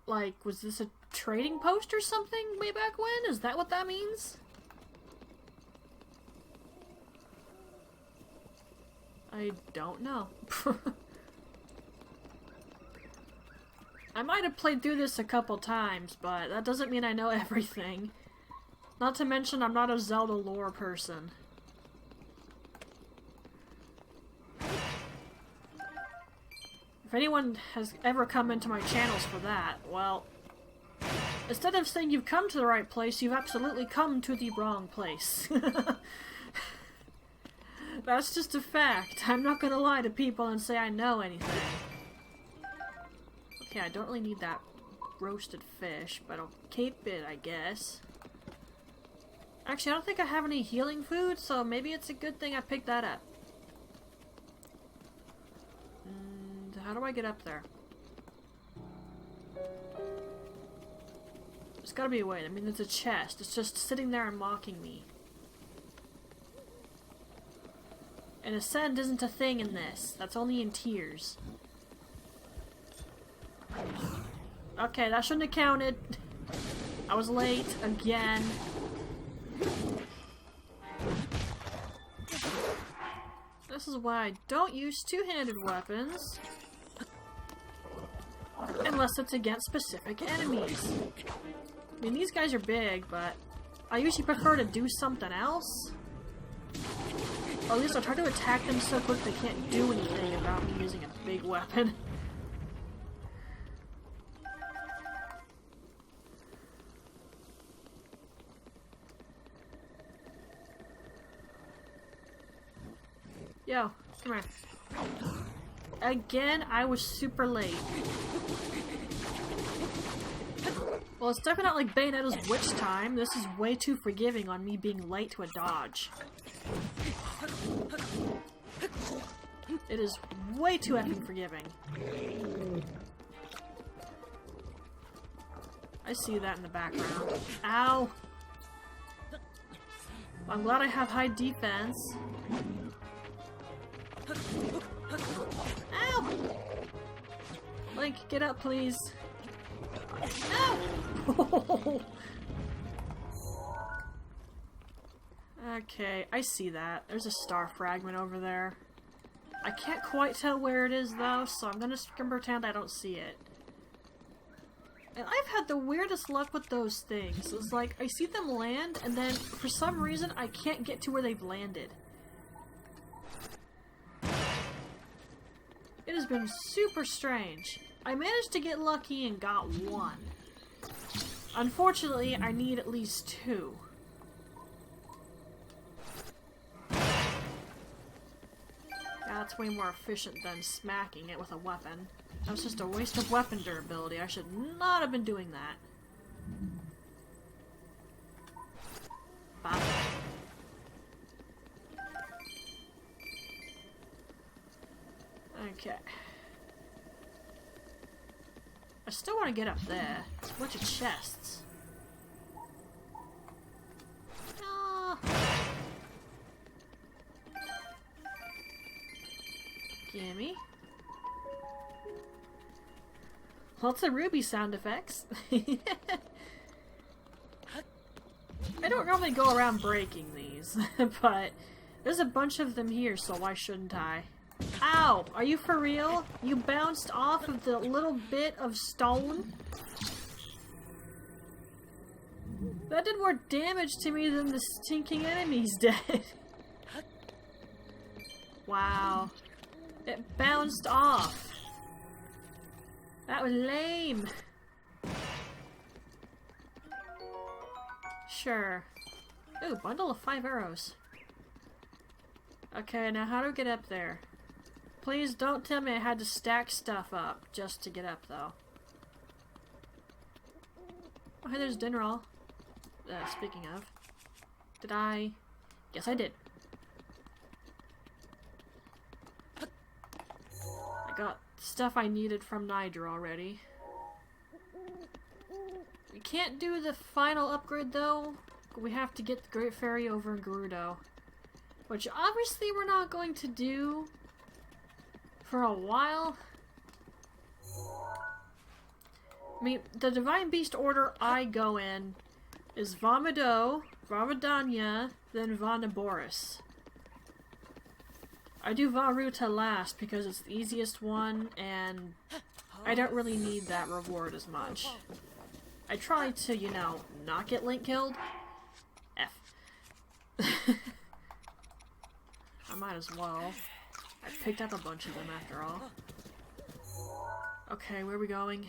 Like, was this a trading post or something way back when? Is that what that means? I don't know. I might have played through this a couple times, but that doesn't mean I know everything. Not to mention, I'm not a Zelda lore person. If anyone has ever come into my channels for that, well, instead of saying you've come to the right place, you've absolutely come to the wrong place. That's just a fact. I'm not gonna lie to people and say I know anything. Okay, I don't really need that roasted fish, but I'll keep it, I guess. Actually, I don't think I have any healing food, so maybe it's a good thing I picked that up. And how do I get up there? There's gotta be a way. I mean, there's a chest. It's just sitting there and mocking me. And ascend isn't a thing in this. That's only in Tears. Okay, that shouldn't have counted. I was late again. This is why I don't use two-handed weapons. Unless it's against specific enemies. I mean, these guys are big, but I usually prefer to do something else. Or at least I'll try to attack them so quick they can't do anything about me using a big weapon. Yo, come here. Again, I was super late. Well, it's definitely not like Bayonetta's Witch Time. This is way too forgiving on me being late to a dodge. It is way too effing forgiving. I see that in the background. Ow! Well, I'm glad I have high defense. Ow! Link, get up, please. Ow! Okay, I see that. There's a star fragment over there. I can't quite tell where it is, though, so I'm gonna pretend I don't see it. And I've had the weirdest luck with those things. It's like, I see them land, and then, for some reason, I can't get to where they've landed. It has been super strange. I managed to get lucky and got one. Unfortunately, I need at least two. That's way more efficient than smacking it with a weapon. That was just a waste of weapon durability. I should not have been doing that. Bop. Okay. I still want to get up there. It's a bunch of chests. Ah. Gimme. Lots of ruby sound effects. I don't normally go around breaking these, but there's a bunch of them here, so why shouldn't I? Ow! Are you for real? You bounced off of the little bit of stone? That did more damage to me than the stinking enemies did. Wow. It bounced off. That was lame. Sure. Ooh, bundle of 5 arrows. Okay, now how do I get up there? Please don't tell me I had to stack stuff up just to get up, though. Oh, hey, there's Dinral. Speaking of. Did I? Yes, I did. I got stuff I needed from Niger already. We can't do the final upgrade, though. We have to get the Great Fairy over in Gerudo. Which, obviously, we're not going to do for a while. I mean, the Divine Beast order I go in is Vomado, Varvadanya, then Vanaboris. I do Varuta last because it's the easiest one, and I don't really need that reward as much. I try to, you know, not get Link killed. F. I might as well. I picked up a bunch of them after all. Okay, where are we going?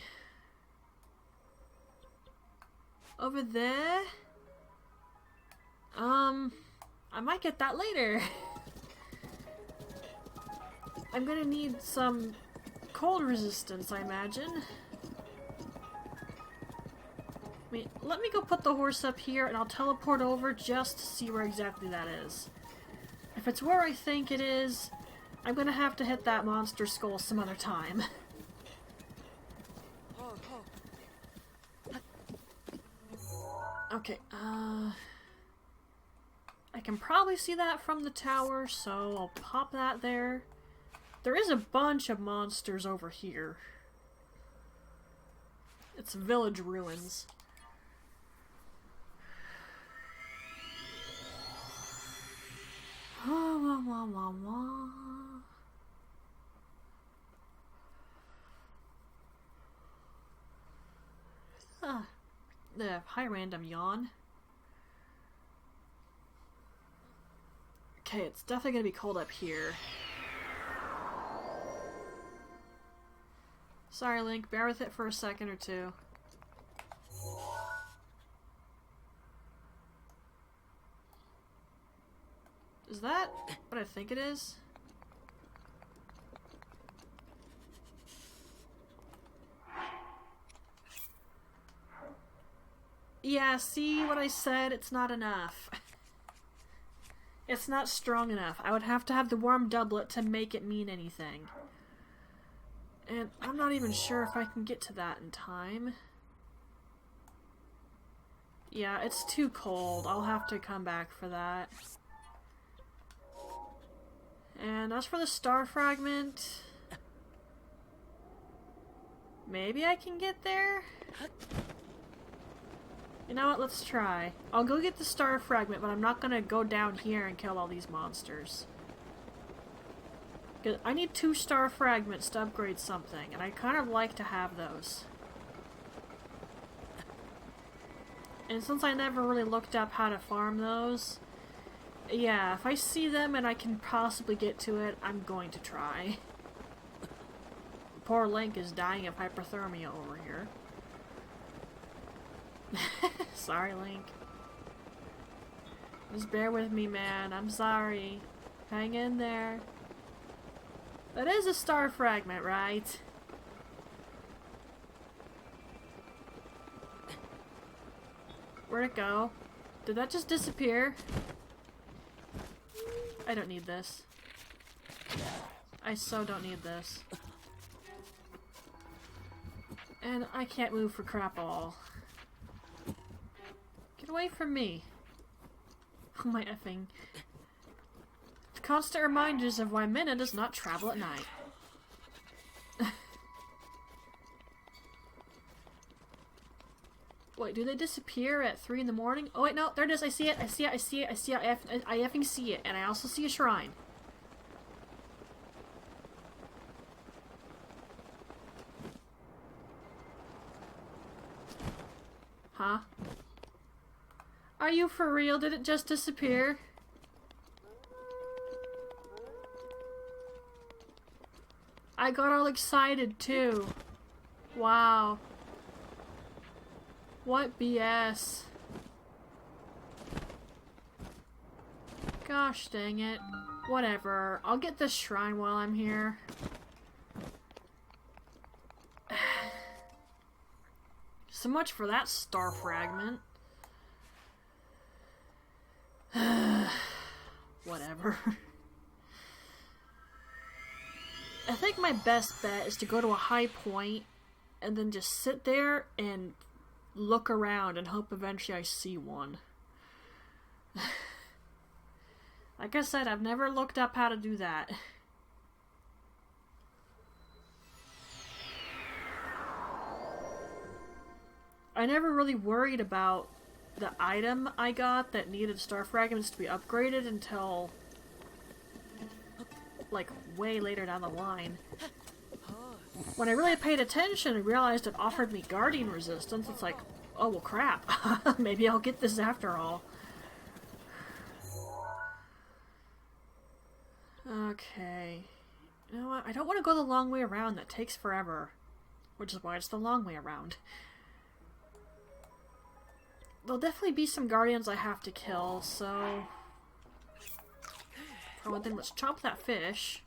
Over there? I might get that later. I'm gonna need some cold resistance, I imagine. Wait, let me go put the horse up here and I'll teleport over just to see where exactly that is. If it's where I think it is, I'm gonna have to hit that monster skull some other time. Okay, I can probably see that from the tower, so I'll pop that there. There is a bunch of monsters over here. It's village ruins. Hi, random yawn. Okay, it's definitely gonna be cold up here. Sorry, Link, bear with it for a second or two. Is that what I think it is? Yeah, see what I said? It's not enough. It's not strong enough. I would have to have the worm doublet to make it mean anything. And I'm not even sure if I can get to that in time. Yeah, it's too cold. I'll have to come back for that. And as for the star fragment... maybe I can get there? You know what, let's try. I'll go get the star fragment, but I'm not gonna go down here and kill all these monsters. Because I need 2 star fragments to upgrade something, and I kind of like to have those. And since I never really looked up how to farm those, yeah, if I see them and I can possibly get to it, I'm going to try. Poor Link is dying of hypothermia over here. Sorry, Link. Just bear with me, man. I'm sorry. Hang in there. That is a star fragment, right? Where'd it go? Did that just disappear? I don't need this. I so don't need this. And I can't move for crap all. Get away from me. Oh my effing. Constant reminders of why Minna does not travel at night. Wait, do they disappear at 3 in the morning? Oh wait, no, there it is. I see it. I see it. I see it. I see it. I effing see it. And I also see a shrine. Huh? Are you for real? Did it just disappear? I got all excited too. Wow. What BS. Gosh dang it. Whatever. I'll get this shrine while I'm here. So much for that star fragment. Whatever. I think my best bet is to go to a high point and then just sit there and look around and hope eventually I see one. Like I said, I've never looked up how to do that. I never really worried about the item I got that needed star fragments to be upgraded until like way later down the line. When I really paid attention and realized it offered me guardian resistance, it's like, oh well crap, maybe I'll get this after all. Okay. You know what? I don't want to go the long way around. That takes forever. Which is why it's the long way around. There'll definitely be some guardians I have to kill, so... for one thing, let's chop that fish.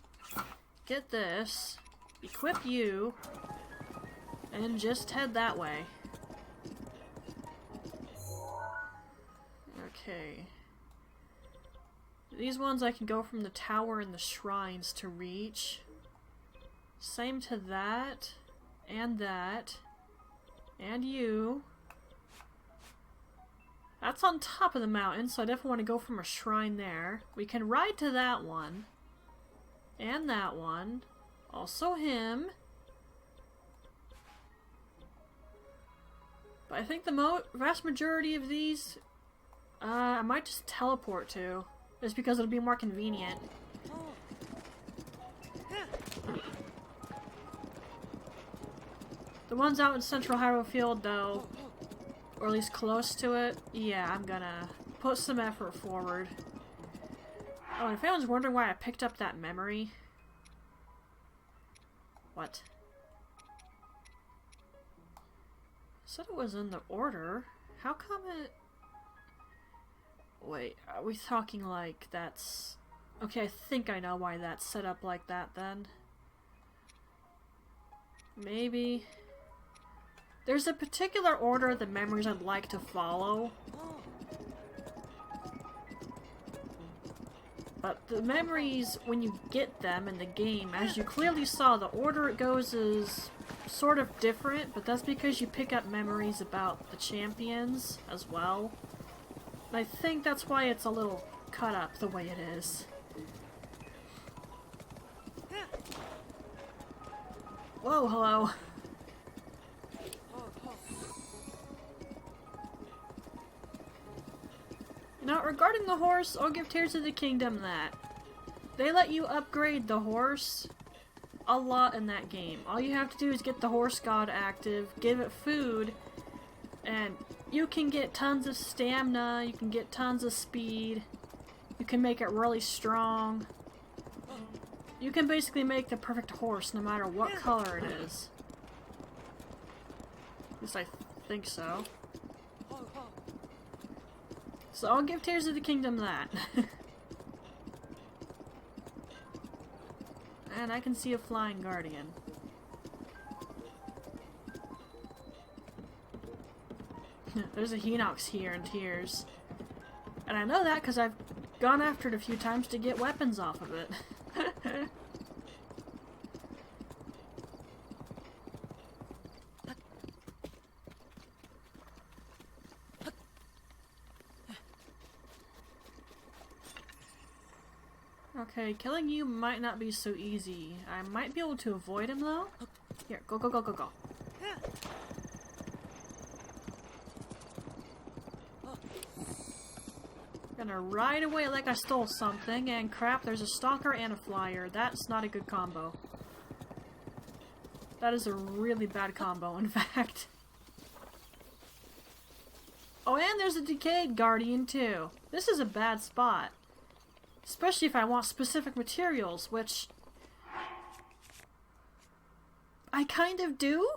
Get this. Equip you. And just head that way. Okay. These ones I can go from the tower and the shrines to reach. Same to that. And that. And you. That's on top of the mountain, so I definitely want to go from a shrine there. We can ride to that one. And that one. Also him. But I think the vast majority of these, I might just teleport to. Just because it'll be more convenient. The ones out in Central Hyrule Field, though, or at least close to it, yeah, I'm gonna put some effort forward. Oh, and if anyone's wondering why I picked up that memory... What? Said it was in the order. How come it... Wait, are we talking like that's... Okay, I think I know why that's set up like that then. Maybe... There's a particular order of the memories I'd like to follow. But the memories, when you get them in the game, as you clearly saw, the order it goes is sort of different, but that's because you pick up memories about the champions as well. And I think that's why it's a little cut up the way it is. Whoa, hello. Now, regarding the horse, I'll give Tears of the Kingdom that. They let you upgrade the horse a lot in that game. All you have to do is get the horse god active, give it food, and you can get tons of stamina, you can get tons of speed, you can make it really strong. You can basically make the perfect horse no matter what color it is. At least I think so. So I'll give Tears of the Kingdom that. And I can see a flying guardian. There's a Hinox here in Tears. And I know that because I've gone after it a few times to get weapons off of it. Okay, killing you might not be so easy. I might be able to avoid him though. Here, go, go, go, go, go. Gonna ride away like I stole something, and crap, there's a stalker and a flyer. That's not a good combo. That is a really bad combo, in fact. Oh, and there's a decayed guardian too. This is a bad spot. Especially if I want specific materials, which I kind of do.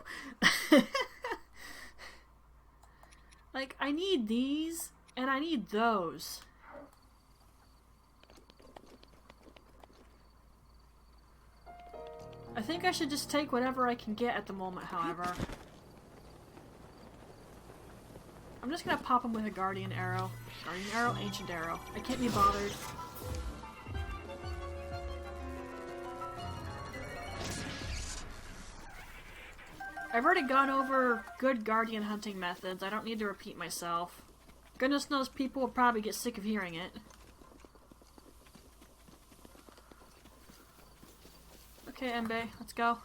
Like, I need these, and I need those. I think I should just take whatever I can get at the moment, however. I'm just gonna pop him with a guardian arrow. Guardian arrow, ancient arrow. I can't be bothered. I've already gone over good guardian hunting methods. I don't need to repeat myself. Goodness knows people will probably get sick of hearing it. Okay, Embe, let's go.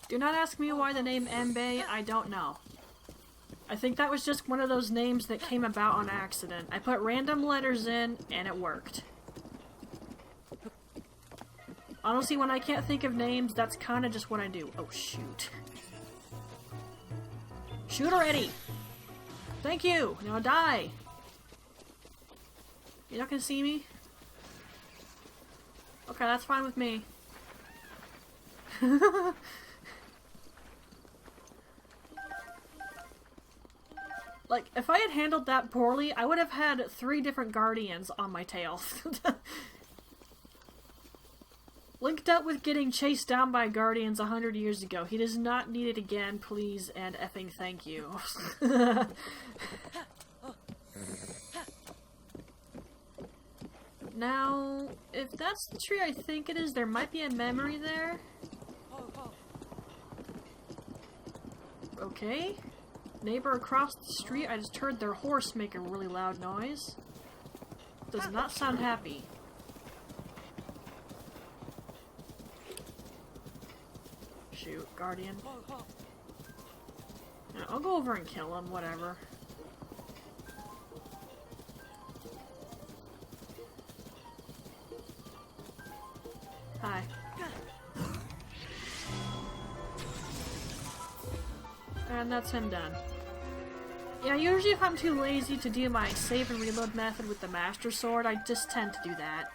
Do not ask me why the name Embe, I don't know. I think that was just one of those names that came about on accident. I put random letters in, and it worked. Honestly, when I can't think of names, that's kind of just what I do. Oh, shoot. Shoot already! Thank you! Now die! You're not gonna see me? Okay, that's fine with me. Like, if I had handled that poorly, I would have had 3 different guardians on my tail. Linked up with getting chased down by guardians 100 years ago. He does not need it again, please, and effing thank you. Now, if that's the tree I think it is, there might be a memory there. Okay. Neighbor across the street, I just heard their horse make a really loud noise. Does not sound happy. Shoot, guardian. Yeah, I'll go over and kill him, whatever. Hi. And that's him done. Yeah, usually if I'm too lazy to do my save and reload method with the Master Sword, I just tend to do that.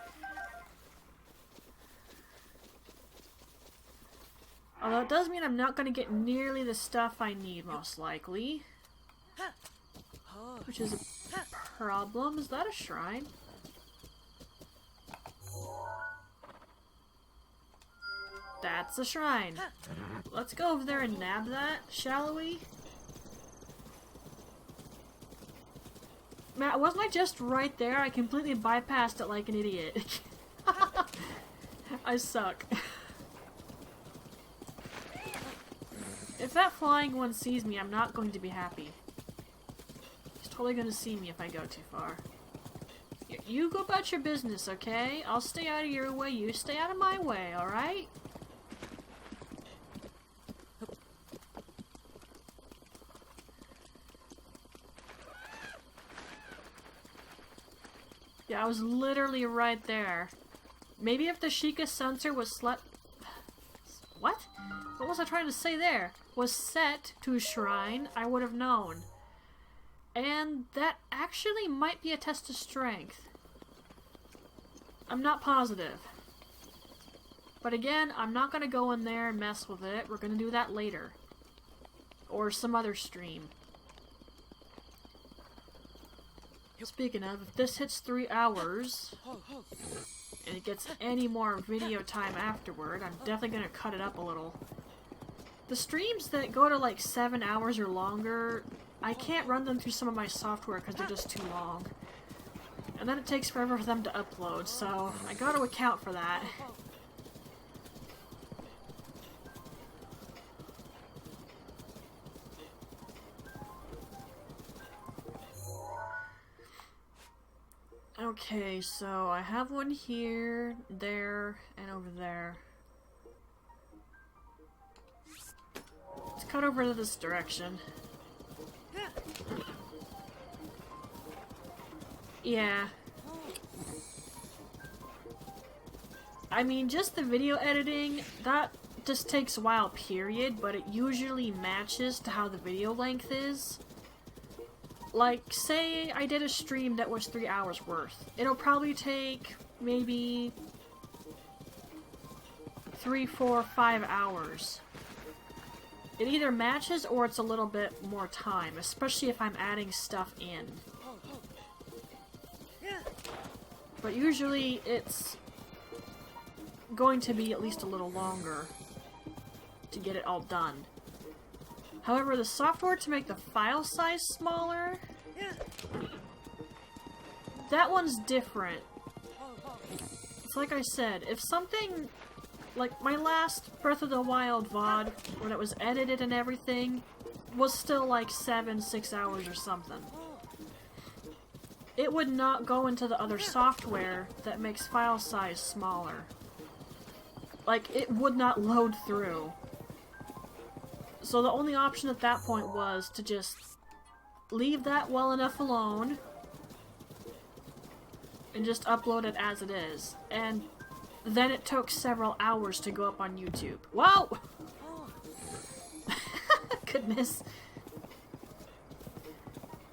Although it does mean I'm not going to get nearly the stuff I need, most likely. Which is a problem. Is that a shrine? That's a shrine. Let's go over there and nab that, shall we? Matt, wasn't I just right there? I completely bypassed it like an idiot. I suck. If that flying one sees me, I'm not going to be happy. He's totally going to see me if I go too far. You go about your business, okay? I'll stay out of your way, you stay out of my way, alright? Yeah, I was literally right there. Maybe if the Sheikah sensor was What? What was I trying to say there? Was set to a shrine, I would have known. And that actually might be a test of strength. I'm not positive. But again, I'm not gonna go in there and mess with it. We're gonna do that later. Or some other stream. Speaking of, if this hits 3 hours, and it gets any more video time afterward, I'm definitely gonna cut it up a little. The streams that go to like 7 hours or longer, I can't run them through some of my software because they're just too long. And then it takes forever for them to upload, so I gotta account for that. Okay, so I have one here, there, and over there. Let's cut over to this direction. Yeah. I mean, just the video editing, that just takes a while, period, but it usually matches to how the video length is. Like, say I did a stream that was 3 hours worth. It'll probably take maybe 3, 4, 5 hours. It either matches or it's a little bit more time, especially if I'm adding stuff in. But usually it's going to be at least a little longer to get it all done. However, the software to make the file size smaller, that one's different. It's like I said, if something, like my last Breath of the Wild VOD, when it was edited and everything, was still like 6 hours or something. It would not go into the other software that makes file size smaller. Like, it would not load through. So the only option at that point was to just leave that well enough alone and just upload it as it is. And then it took several hours to go up on YouTube. Whoa! Goodness.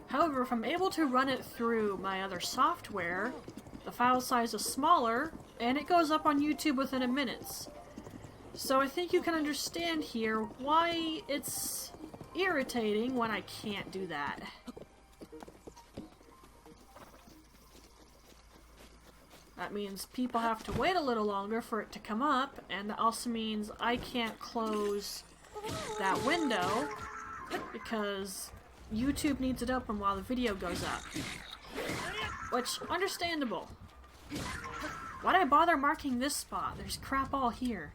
However, if I'm able to run it through my other software, the file size is smaller, and it goes up on YouTube within a minute. So I think you can understand here why it's irritating when I can't do that. That means people have to wait a little longer for it to come up, and that also means I can't close that window because YouTube needs it open while the video goes up. Which, understandable. Why'd I bother marking this spot? There's crap all here.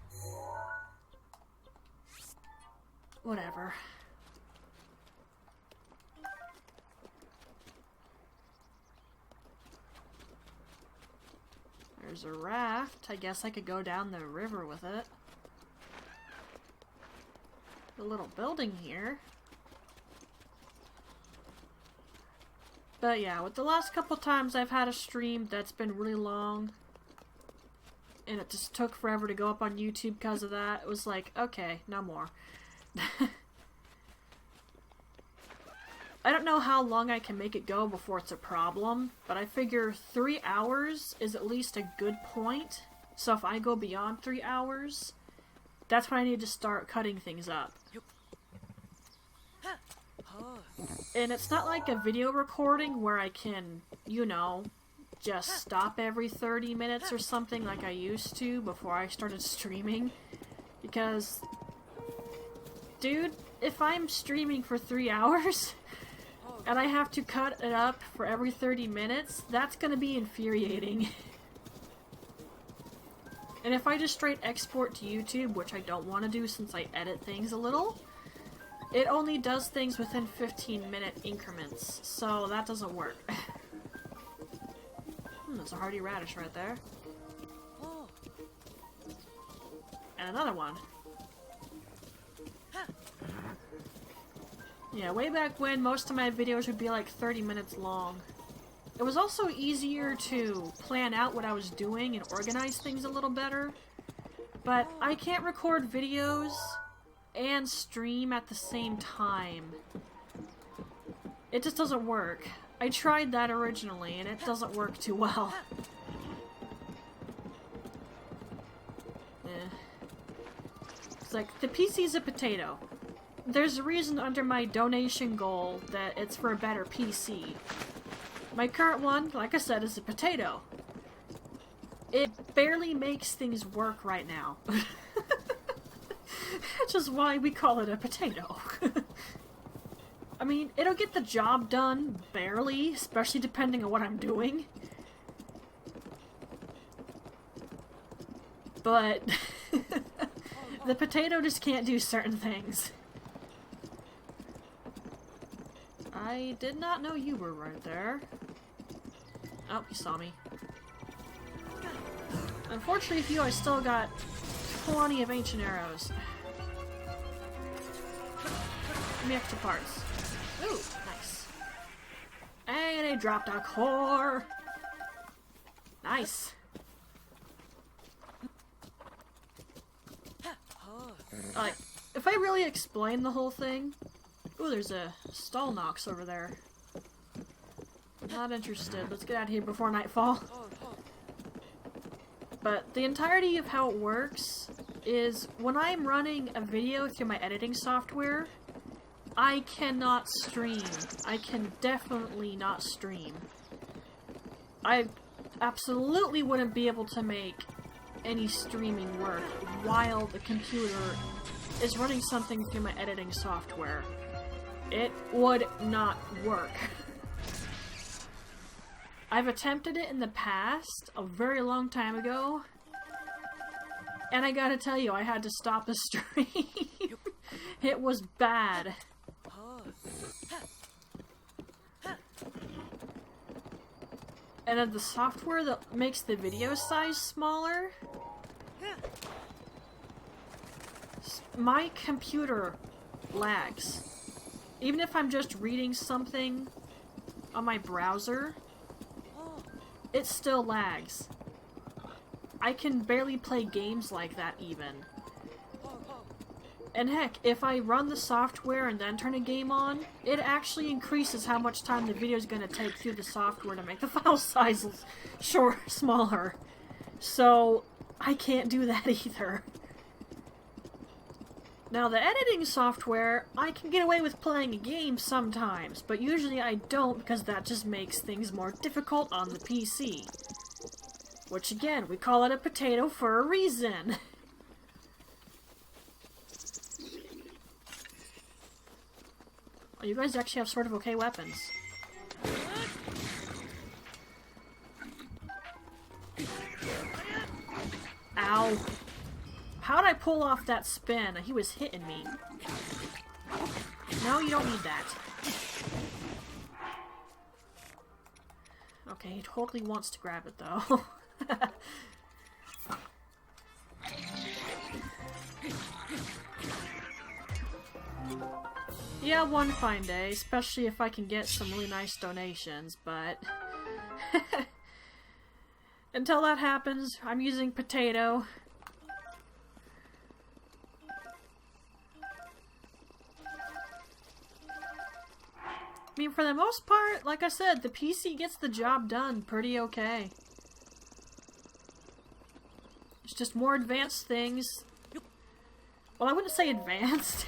Whatever. There's a raft. I guess I could go down the river with it. The little building here. But yeah, with the last couple times I've had a stream that's been really long, and it just took forever to go up on YouTube because of that, it was like, okay, no more. I don't know how long I can make it go before it's a problem, but I figure 3 hours is at least a good point. So if I go beyond 3 hours, that's when I need to start cutting things up. And it's not like a video recording where I can, you know, just stop every 30 minutes or something like I used to before I started streaming. because, dude, if I'm streaming for 3 hours and I have to cut it up for every 30 minutes, that's gonna be infuriating. And if I just straight export to YouTube, which I don't want to do since I edit things a little, it only does things within 15-minute increments, so that doesn't work. There's a hardy radish right there. And another one. Yeah, way back when, most of my videos would be like 30 minutes long. It was also easier to plan out what I was doing and organize things a little better. But I can't record videos and stream at the same time. It just doesn't work. I tried that originally and it doesn't work too well. It's like, the PC's a potato. There's a reason under my donation goal that it's for a better PC. My current one, like I said, is a potato. It barely makes things work right now. Which is why we call it a potato. I mean, it'll get the job done, barely, especially depending on what I'm doing. But the potato just can't do certain things. I did not know you were right there. Oh, you saw me. Unfortunately for you, I still got plenty of ancient arrows. Give me extra parts. Ooh, nice. And I dropped a core! Nice. Like, if I really explain the whole thing... Ooh, there's a stall knocks over there. Not interested. Let's get out of here before nightfall. But the entirety of how it works is when I'm running a video through my editing software, I cannot stream. I can definitely not stream. I absolutely wouldn't be able to make any streaming work while the computer is running something through my editing software. It would not work. I've attempted it in the past, a very long time ago, and I gotta tell you, I had to stop the stream. It was bad. And then the software that makes the video size smaller, my computer lags. Even if I'm just reading something on my browser, it still lags. I can barely play games like that even. And heck, if I run the software and then turn a game on, it actually increases how much time the video is going to take through the software to make the file sizes smaller. So, I can't do that either. Now, the editing software, I can get away with playing a game sometimes, but usually I don't because that just makes things more difficult on the PC. Which, again, we call it a potato for a reason. Oh, you guys actually have sort of okay weapons. Ow. How'd I pull off that spin? He was hitting me. No, you don't need that. Okay, he totally wants to grab it, though. Yeah, one fine day, especially if I can get some really nice donations, but... Until that happens, I'm using potato. I mean, for the most part, like I said, the PC gets the job done pretty okay. It's just more advanced things. Well, I wouldn't say advanced.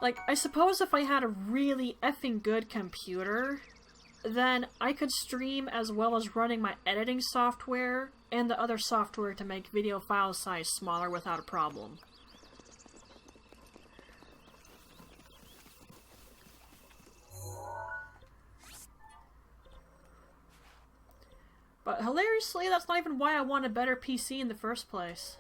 Like, I suppose if I had a really effing good computer, then I could stream as well as running my editing software and the other software to make video file size smaller without a problem. But hilariously, that's not even why I want a better PC in the first place.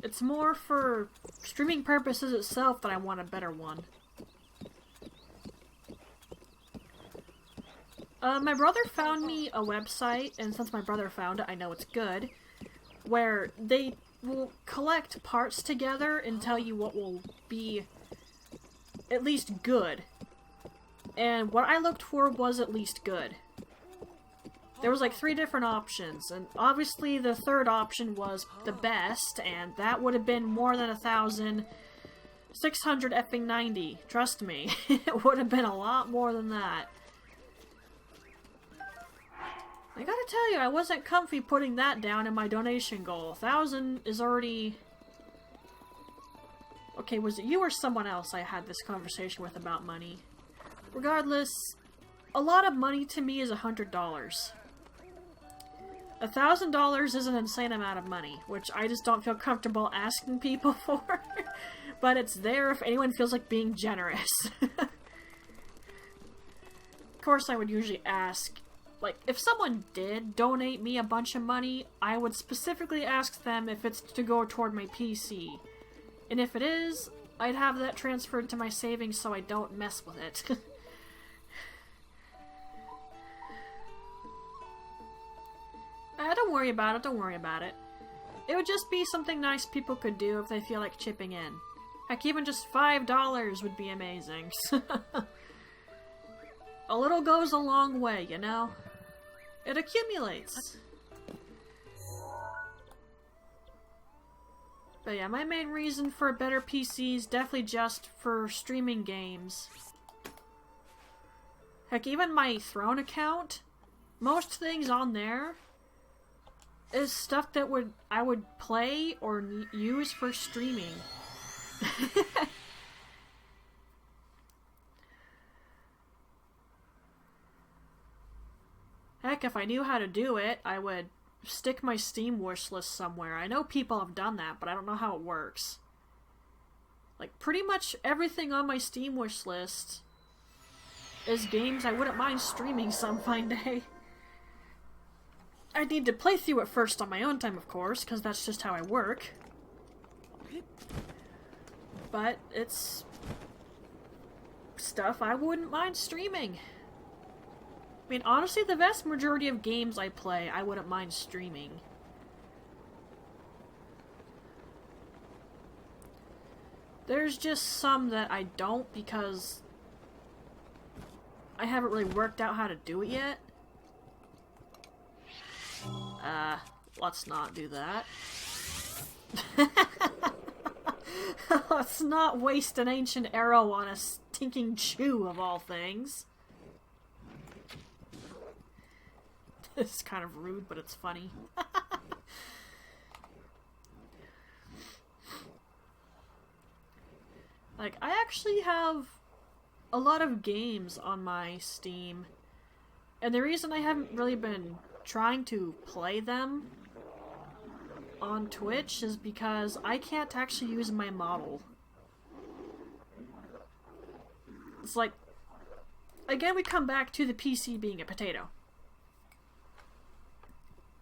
It's more for streaming purposes itself that I want a better one. My brother found me a website, and since my brother found it, I know it's good, where they will collect parts together and tell you what will be at least good. And what I looked for was at least good. There was like 3 different options, and obviously the third option was the best, and that would have been more than 1,600 effing 90. Trust me, it would have been a lot more than that. I gotta tell you, I wasn't comfy putting that down in my donation goal. 1,000 is already... Okay, was it you or someone else I had this conversation with about money? Regardless, a lot of money to me is $100. $1,000 is an insane amount of money, which I just don't feel comfortable asking people for. But it's there if anyone feels like being generous. Of course, I would usually ask, like, if someone did donate me a bunch of money, I would specifically ask them if it's to go toward my PC. And if it is, I'd have that transferred to my savings so I don't mess with it. Don't worry about it, don't worry about it. It would just be something nice people could do if they feel like chipping in. Heck, even just $5 would be amazing. A little goes a long way, you know? It accumulates. But yeah, my main reason for a better PC is definitely just for streaming games. Heck, even my Throne account, most things on there is stuff that I would play or use for streaming. Heck, if I knew how to do it, I would stick my Steam wish list somewhere. I know people have done that, but I don't know how it works. Like, pretty much everything on my Steam wish list is games I wouldn't mind streaming some fine day. I'd need to play through it first on my own time, of course, because that's just how I work. But it's stuff I wouldn't mind streaming. I mean, honestly, the vast majority of games I play, I wouldn't mind streaming. There's just some that I don't because I haven't really worked out how to do it yet. Let's not do that. Let's not waste an ancient arrow on a stinking chew, of all things. It's kind of rude, but it's funny. Like, I actually have a lot of games on my Steam, and the reason I haven't really been trying to play them on Twitch is because I can't actually use my model. It's like, again, we come back to the PC being a potato.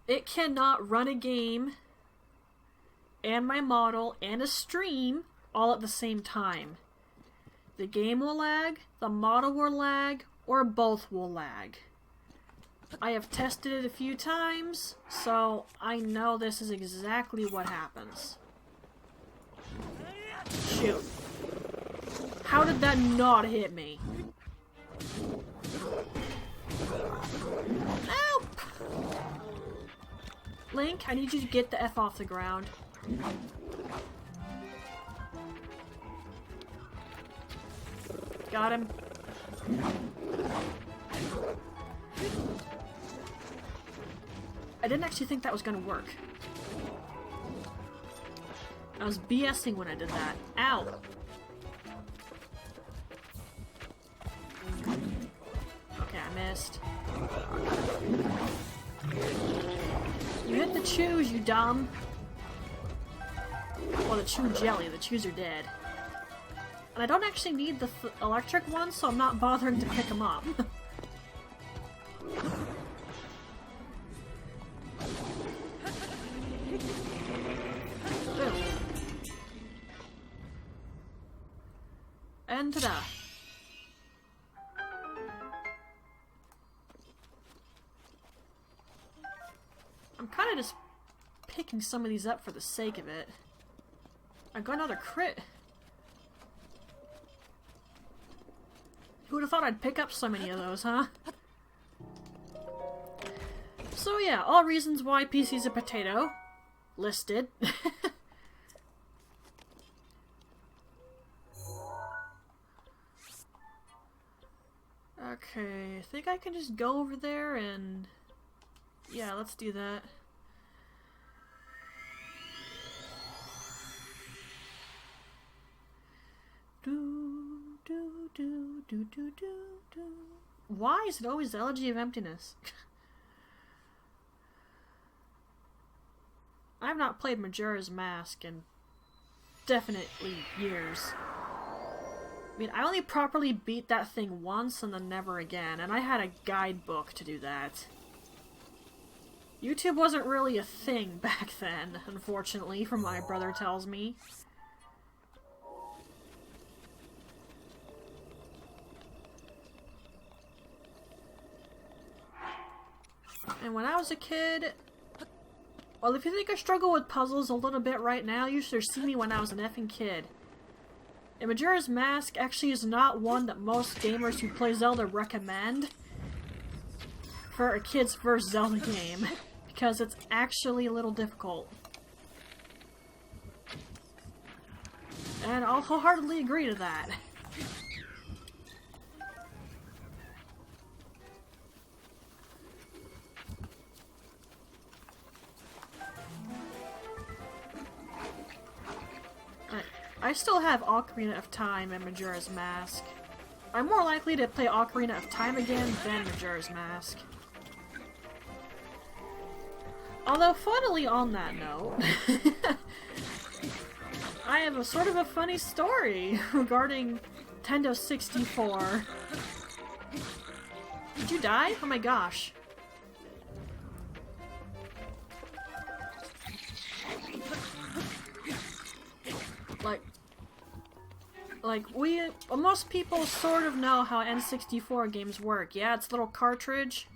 It cannot run a game and my model and a stream all at the same time. The game will lag, the model will lag, or both will lag. I have tested it a few times, so I know this is exactly what happens. Shoot. How did that not hit me? Ow! Link, I need you to get the F off the ground. Got him. I didn't actually think that was gonna work. I was BSing when I did that. Ow! fast. You hit the chews, you dumb. Well, the chew jelly. The chews are dead. And I don't actually need the electric one, so I'm not bothering to pick them up. And ta-da! I'm kind of just picking some of these up for the sake of it. I got another crit. Who would have thought I'd pick up so many of those, huh? So yeah, all reasons why PC's a potato. Listed. Okay, I think I can just go over there and... yeah, let's do that. Why is it always the Elegy of Emptiness? I have not played Majora's Mask in definitely years. I mean, I only properly beat that thing once and then never again, and I had a guidebook to do that. YouTube wasn't really a thing back then, unfortunately, from what my brother tells me. And when I was a kid... well, if you think I struggle with puzzles a little bit right now, you should have seen me when I was an effing kid. And Majora's Mask actually is not one that most gamers who play Zelda recommend for a kid's first Zelda game, because it's actually a little difficult. And I'll wholeheartedly agree to that. I still have Ocarina of Time and Majora's Mask. I'm more likely to play Ocarina of Time again than Majora's Mask. Although, funnily on that note, I have a sort of a funny story regarding Nintendo 64. Did you die? Oh my gosh. Most people sort of know how N64 games work. Yeah, it's a little cartridge.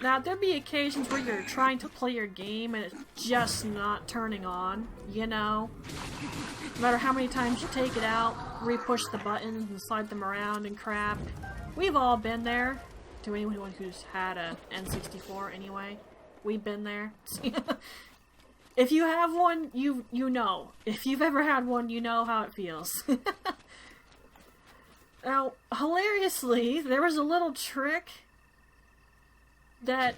Now, there'd be occasions where you're trying to play your game and it's just not turning on, you know? No matter how many times you take it out, re-push the buttons and slide them around and crap. We've all been there. To anyone who's had a N64 anyway. We've been there. If you have one, you know. If you've ever had one, you know how it feels. Now, hilariously, there was a little trick that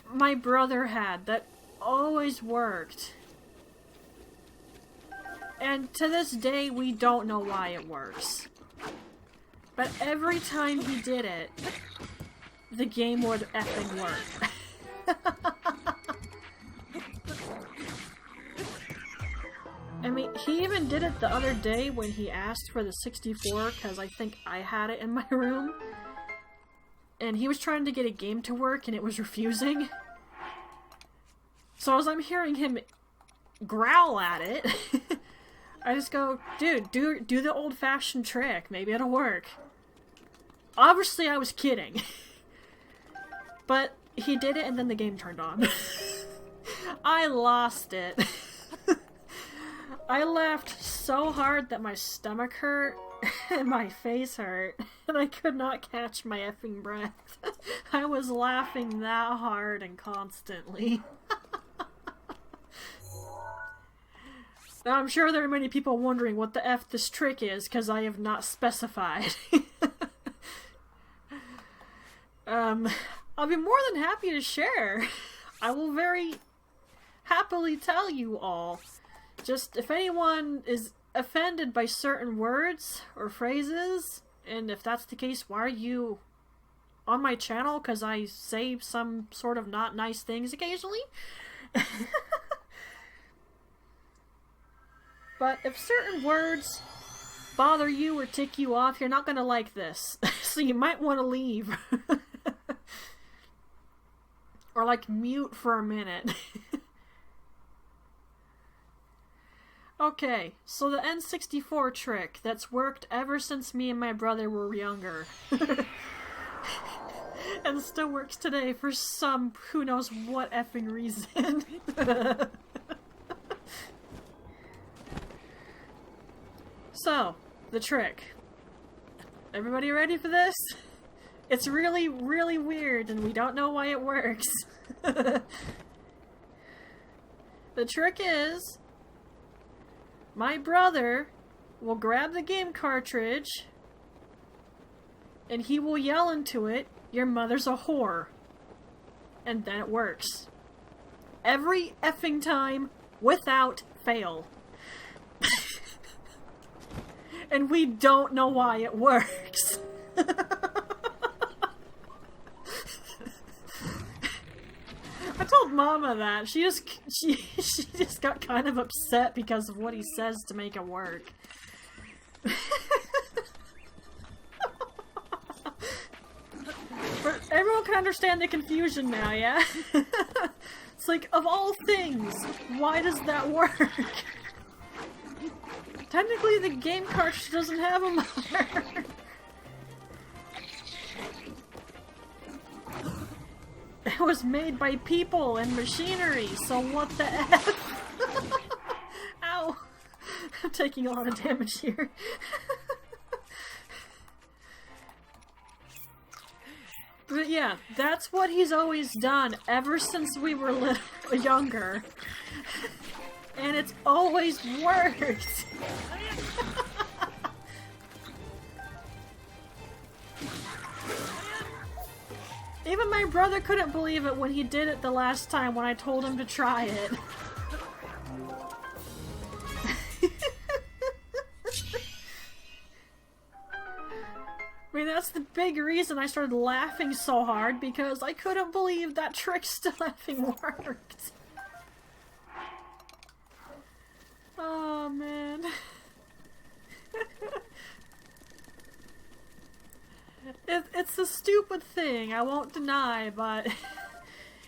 my brother had that always worked. And to this day, we don't know why it works. But every time he did it, the game would effing work. I mean, he even did it the other day when he asked for the 64, because I think I had it in my room. And he was trying to get a game to work, and it was refusing. So as I'm hearing him growl at it, I just go, dude, do the old-fashioned trick. Maybe it'll work. Obviously, I was kidding. But he did it, and then the game turned on. I lost it. I laughed so hard that my stomach hurt and my face hurt, and I could not catch my effing breath. I was laughing that hard and constantly. Now, I'm sure there are many people wondering what the F this trick is, because I have not specified. I'll be more than happy to share. I will very happily tell you all. Just, if anyone is offended by certain words or phrases, and if that's the case, why are you on my channel? Because I say some sort of not nice things occasionally. But if certain words bother you or tick you off, you're not gonna like this. So you might want to leave. Or like mute for a minute. Okay, so the N64 trick that's worked ever since me and my brother were younger. And still works today for some who knows what effing reason. So, the trick. Everybody ready for this? It's really, really weird and we don't know why it works. The trick is, my brother will grab the game cartridge and he will yell into it, "Your mother's a whore." And then it works. Every effing time, without fail. And we don't know why it works. I told Mama that. She just got kind of upset because of what he says to make it work. But everyone can understand the confusion now, yeah? It's like, of all things, why does that work? Technically, the game cartridge doesn't have a mother. It was made by people and machinery, so what the F? Ow! I'm taking a lot of damage here. But yeah, that's what he's always done ever since we were younger. And it's always worked! Even my brother couldn't believe it when he did it the last time when I told him to try it. I mean, that's the big reason I started laughing so hard, because I couldn't believe that trick still effing worked. Oh, man. It's a stupid thing, I won't deny, but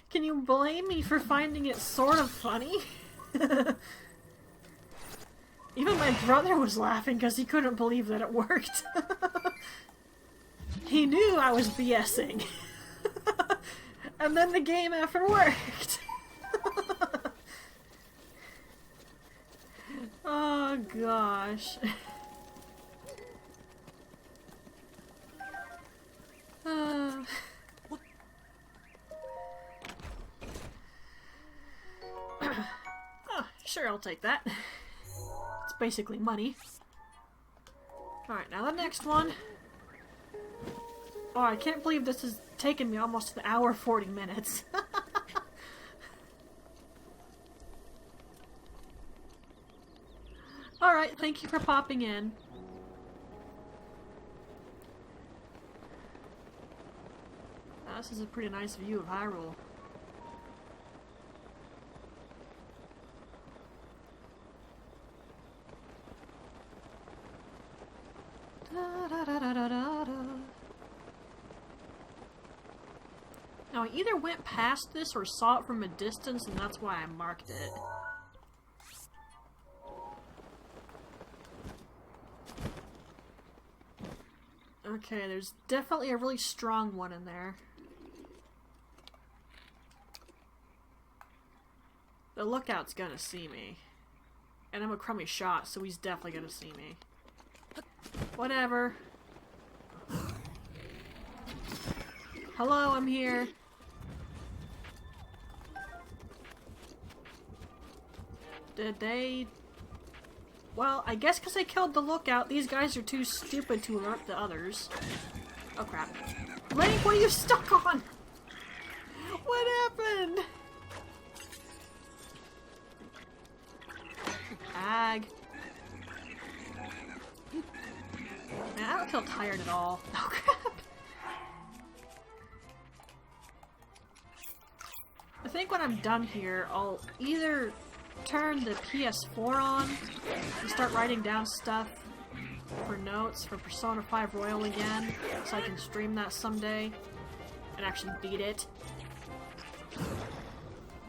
can you blame me for finding it sort of funny? Even my brother was laughing because he couldn't believe that it worked. He knew I was BSing. And then the game after worked. Oh gosh. Oh, sure, I'll take that. It's basically money. Alright, now the next one. Oh, I can't believe this has taken me almost an hour 40 minutes. Alright, thank you for popping in. This is a pretty nice view of Hyrule. Now, I either went past this or saw it from a distance, and that's why I marked it. Okay, there's definitely a really strong one in there. The lookout's gonna see me. And I'm a crummy shot, so he's definitely gonna see me. Whatever. Hello, I'm here. Did they... Well, I guess because I killed the lookout, these guys are too stupid to alert the others. Oh crap. Link, what are you stuck on? What happened? Ag. Man, I don't feel tired at all. Oh crap! I think when I'm done here, I'll either turn the PS4 on and start writing down stuff for notes for Persona 5 Royal again, so I can stream that someday and actually beat it.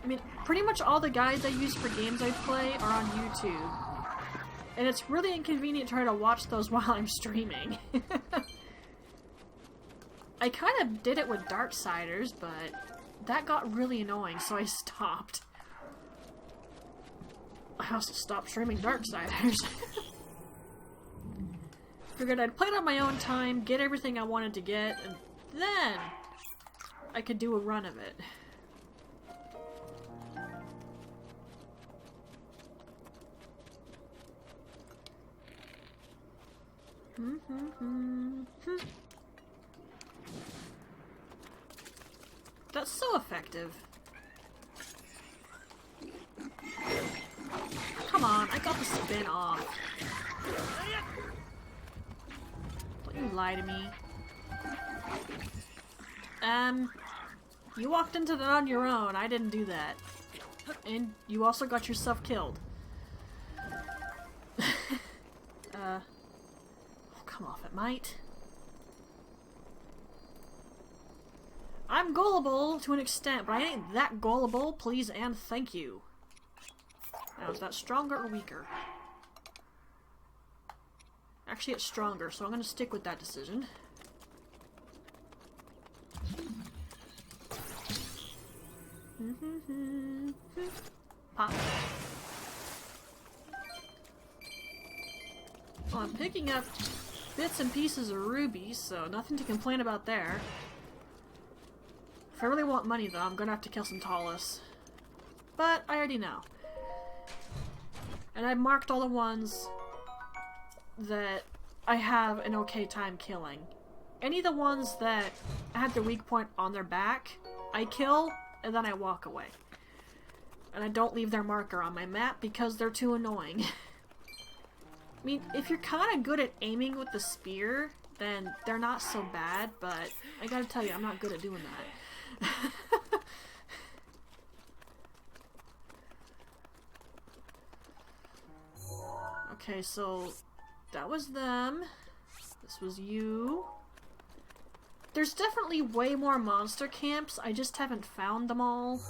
I mean, pretty much all the guides I use for games I play are on YouTube. And it's really inconvenient trying to watch those while I'm streaming. I kind of did it with Darksiders, but that got really annoying, so I stopped. I also stopped streaming Darksiders. Figured I'd play it on my own time, get everything I wanted to get, and then I could do a run of it. That's so effective. Come on, I got the spin off. Don't you lie to me. You walked into that on your own. I didn't do that. And you also got yourself killed. Oh, come off it, mate. I'm gullible to an extent, but I ain't that gullible, please and thank you. Now, is that stronger or weaker? Actually, it's stronger, so I'm gonna stick with that decision. Pop. Well, I'm picking up bits and pieces of rubies, so nothing to complain about there. If I really want money, though, I'm gonna have to kill some Talus. But I already know. And I've marked all the ones that I have an okay time killing. Any of the ones that had their weak point on their back, I kill, and then I walk away. And I don't leave their marker on my map because they're too annoying. I mean, if you're kind of good at aiming with the spear, then they're not so bad, but I gotta tell you, I'm not good at doing that. Okay, so that was them. This was you. There's definitely way more monster camps, I just haven't found them all.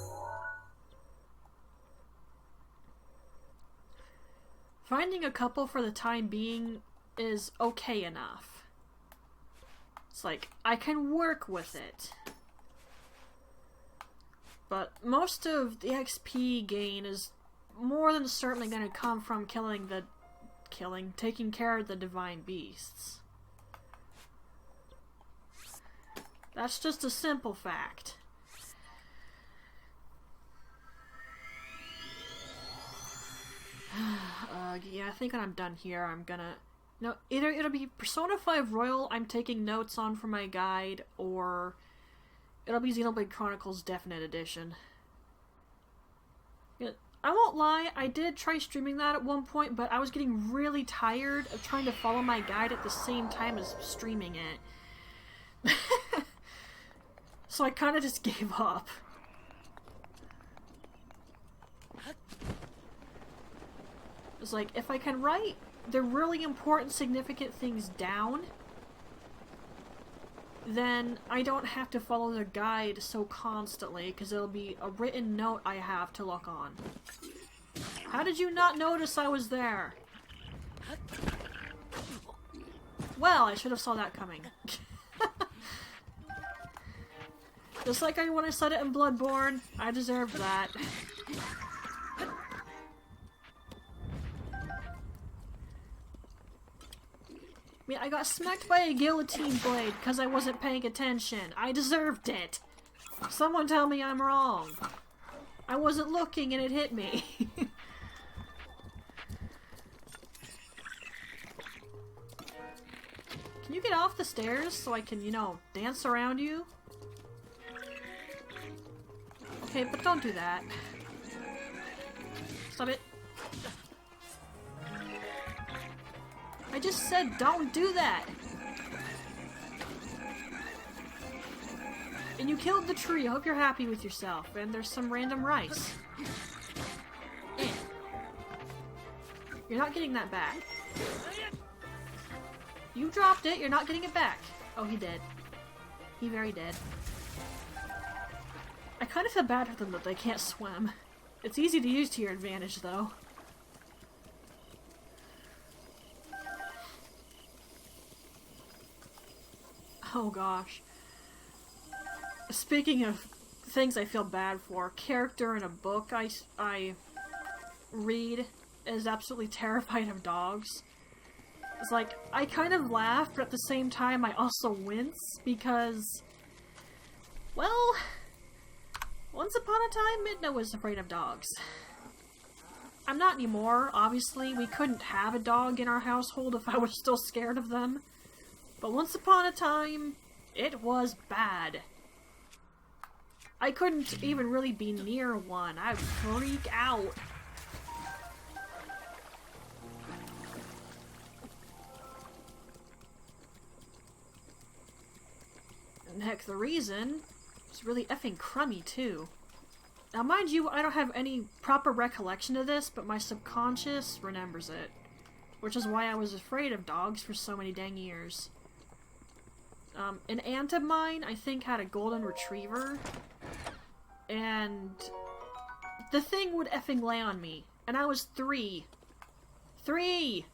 Finding a couple for the time being is okay enough. It's like, I can work with it. But most of the XP gain is more than certainly going to come from taking care of the divine beasts. That's just a simple fact. Yeah, I think when I'm done here, I'm gonna... No, either it'll be Persona 5 Royal I'm taking notes on for my guide, or it'll be Xenoblade Chronicles Definite Edition. Yeah, I won't lie, I did try streaming that at one point, but I was getting really tired of trying to follow my guide at the same time as streaming it. So I kind of just gave up. It's like, if I can write the really important, significant things down, then I don't have to follow the guide so constantly, because it'll be a written note I have to look on. How did you not notice I was there? Well, I should have saw that coming. Just like when I said it in Bloodborne, I deserved that. I mean, I got smacked by a guillotine blade because I wasn't paying attention. I deserved it. Someone tell me I'm wrong. I wasn't looking and it hit me. Can you get off the stairs so I can, you know, dance around you? Okay, but don't do that. Stop it. I just said don't do that! And you killed the tree. I hope you're happy with yourself. And there's some random rice. Eh. You're not getting that back. You dropped it. You're not getting it back. Oh, he did. He very did. I kind of feel bad for them that they can't swim. It's easy to use to your advantage, though. Oh gosh. Speaking of things I feel bad for, character in a book I read is absolutely terrified of dogs. It's like, I kind of laugh, but at the same time I also wince, because, well, once upon a time, Midna was afraid of dogs. I'm not anymore, obviously. We couldn't have a dog in our household if I was still scared of them. But once upon a time, it was bad. I couldn't even really be near one. I'd freak out. And heck, the reason is really effing crummy, too. Now, mind you, I don't have any proper recollection of this, but my subconscious remembers it. Which is why I was afraid of dogs for so many dang years. An aunt of mine, I think, had a golden retriever. And the thing would effing lay on me. And I was 3. 3!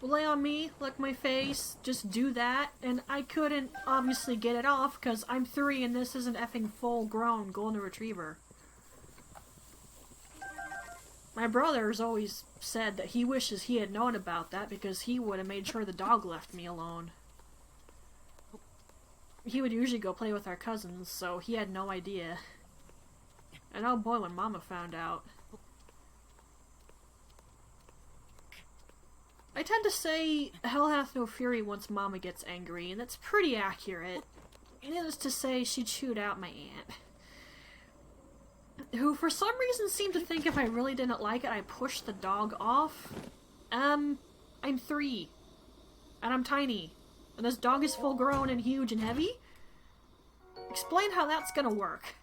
Would lay on me, lick my face, just do that. And I couldn't, obviously, get it off, because I'm 3 and this is an effing full-grown golden retriever. My brother's always said that he wishes he had known about that, because he would have made sure the dog left me alone. He would usually go play with our cousins, so he had no idea. And oh boy, when Mama found out. I tend to say, hell hath no fury once Mama gets angry, and that's pretty accurate. Needless to say, she chewed out my aunt. Who, for some reason, seemed to think if I really didn't like it, I'd push the dog off. I'm 3. And I'm tiny. And this dog is full grown and huge and heavy? Explain how that's gonna work.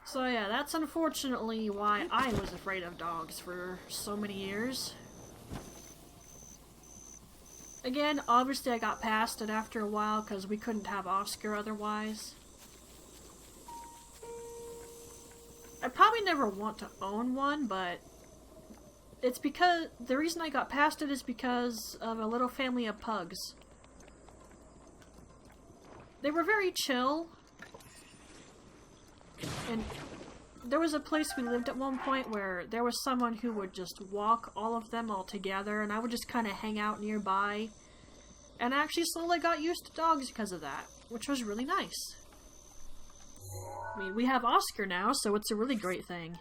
So yeah, that's unfortunately why I was afraid of dogs for so many years. Again, obviously I got past it after a while because we couldn't have Oscar otherwise. I probably never want to own one, but it's because the reason I got past it is because of a little family of pugs. They were very chill, and there was a place we lived at one point where there was someone who would just walk all of them all together, and I would just kind of hang out nearby, and I actually slowly got used to dogs because of that, which was really nice. I mean, we have Oscar now, so it's a really great thing.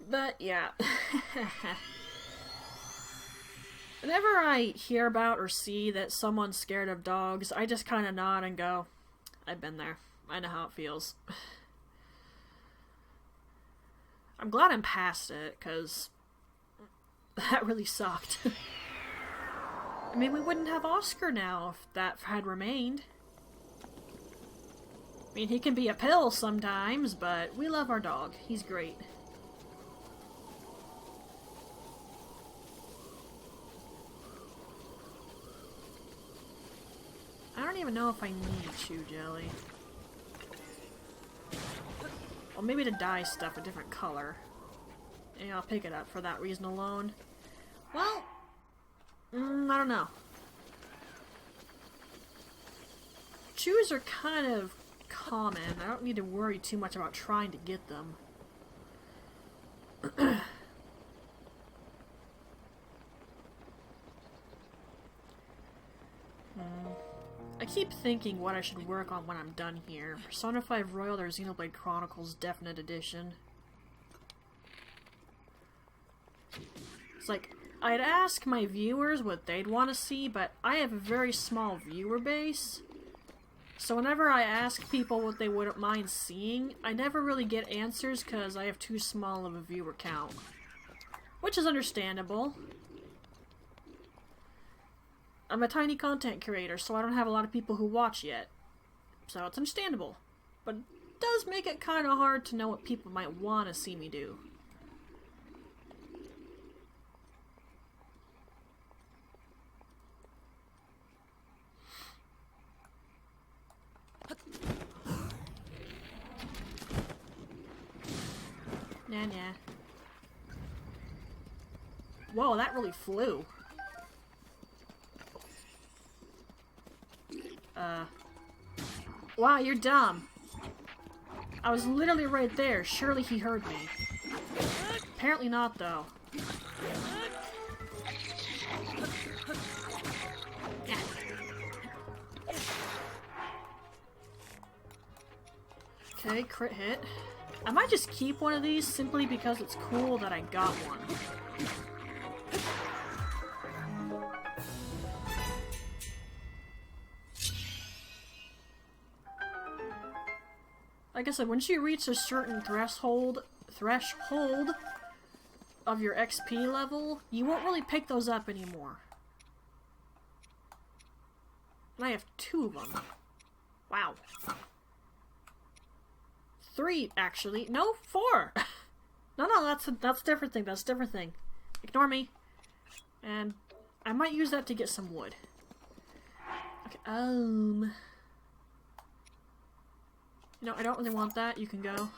But, yeah. Whenever I hear about or see that someone's scared of dogs, I just kind of nod and go, I've been there. I know how it feels. I'm glad I'm past it, because that really sucked. I mean, we wouldn't have Oscar now if that had remained. I mean, he can be a pill sometimes, but we love our dog. He's great. I don't even know if I need chew jelly. Well, maybe to dye stuff a different color. Yeah, I'll pick it up for that reason alone. Well, I don't know. Chews are kind of common. I don't need to worry too much about trying to get them. I keep thinking what I should work on when I'm done here. Persona 5 Royal or Xenoblade Chronicles Definite Edition. It's like, I'd ask my viewers what they'd want to see, but I have a very small viewer base. So whenever I ask people what they wouldn't mind seeing, I never really get answers because I have too small of a viewer count. Which is understandable. I'm a tiny content creator, so I don't have a lot of people who watch yet. So it's understandable. But it does make it kind of hard to know what people might want to see me do. Nah, nah. Whoa, that really flew. Wow, you're dumb. I was literally right there. Surely he heard me. Apparently not, though. Yeah. Okay, crit hit. I might just keep one of these simply because it's cool that I got one. Like I said, once you reach a certain threshold of your XP level, you won't really pick those up anymore. And I have 2 of them. Wow. 3, actually. No, 4! No, that's a different thing. That's a different thing. Ignore me. And I might use that to get some wood. Okay, no, I don't really want that. You can go.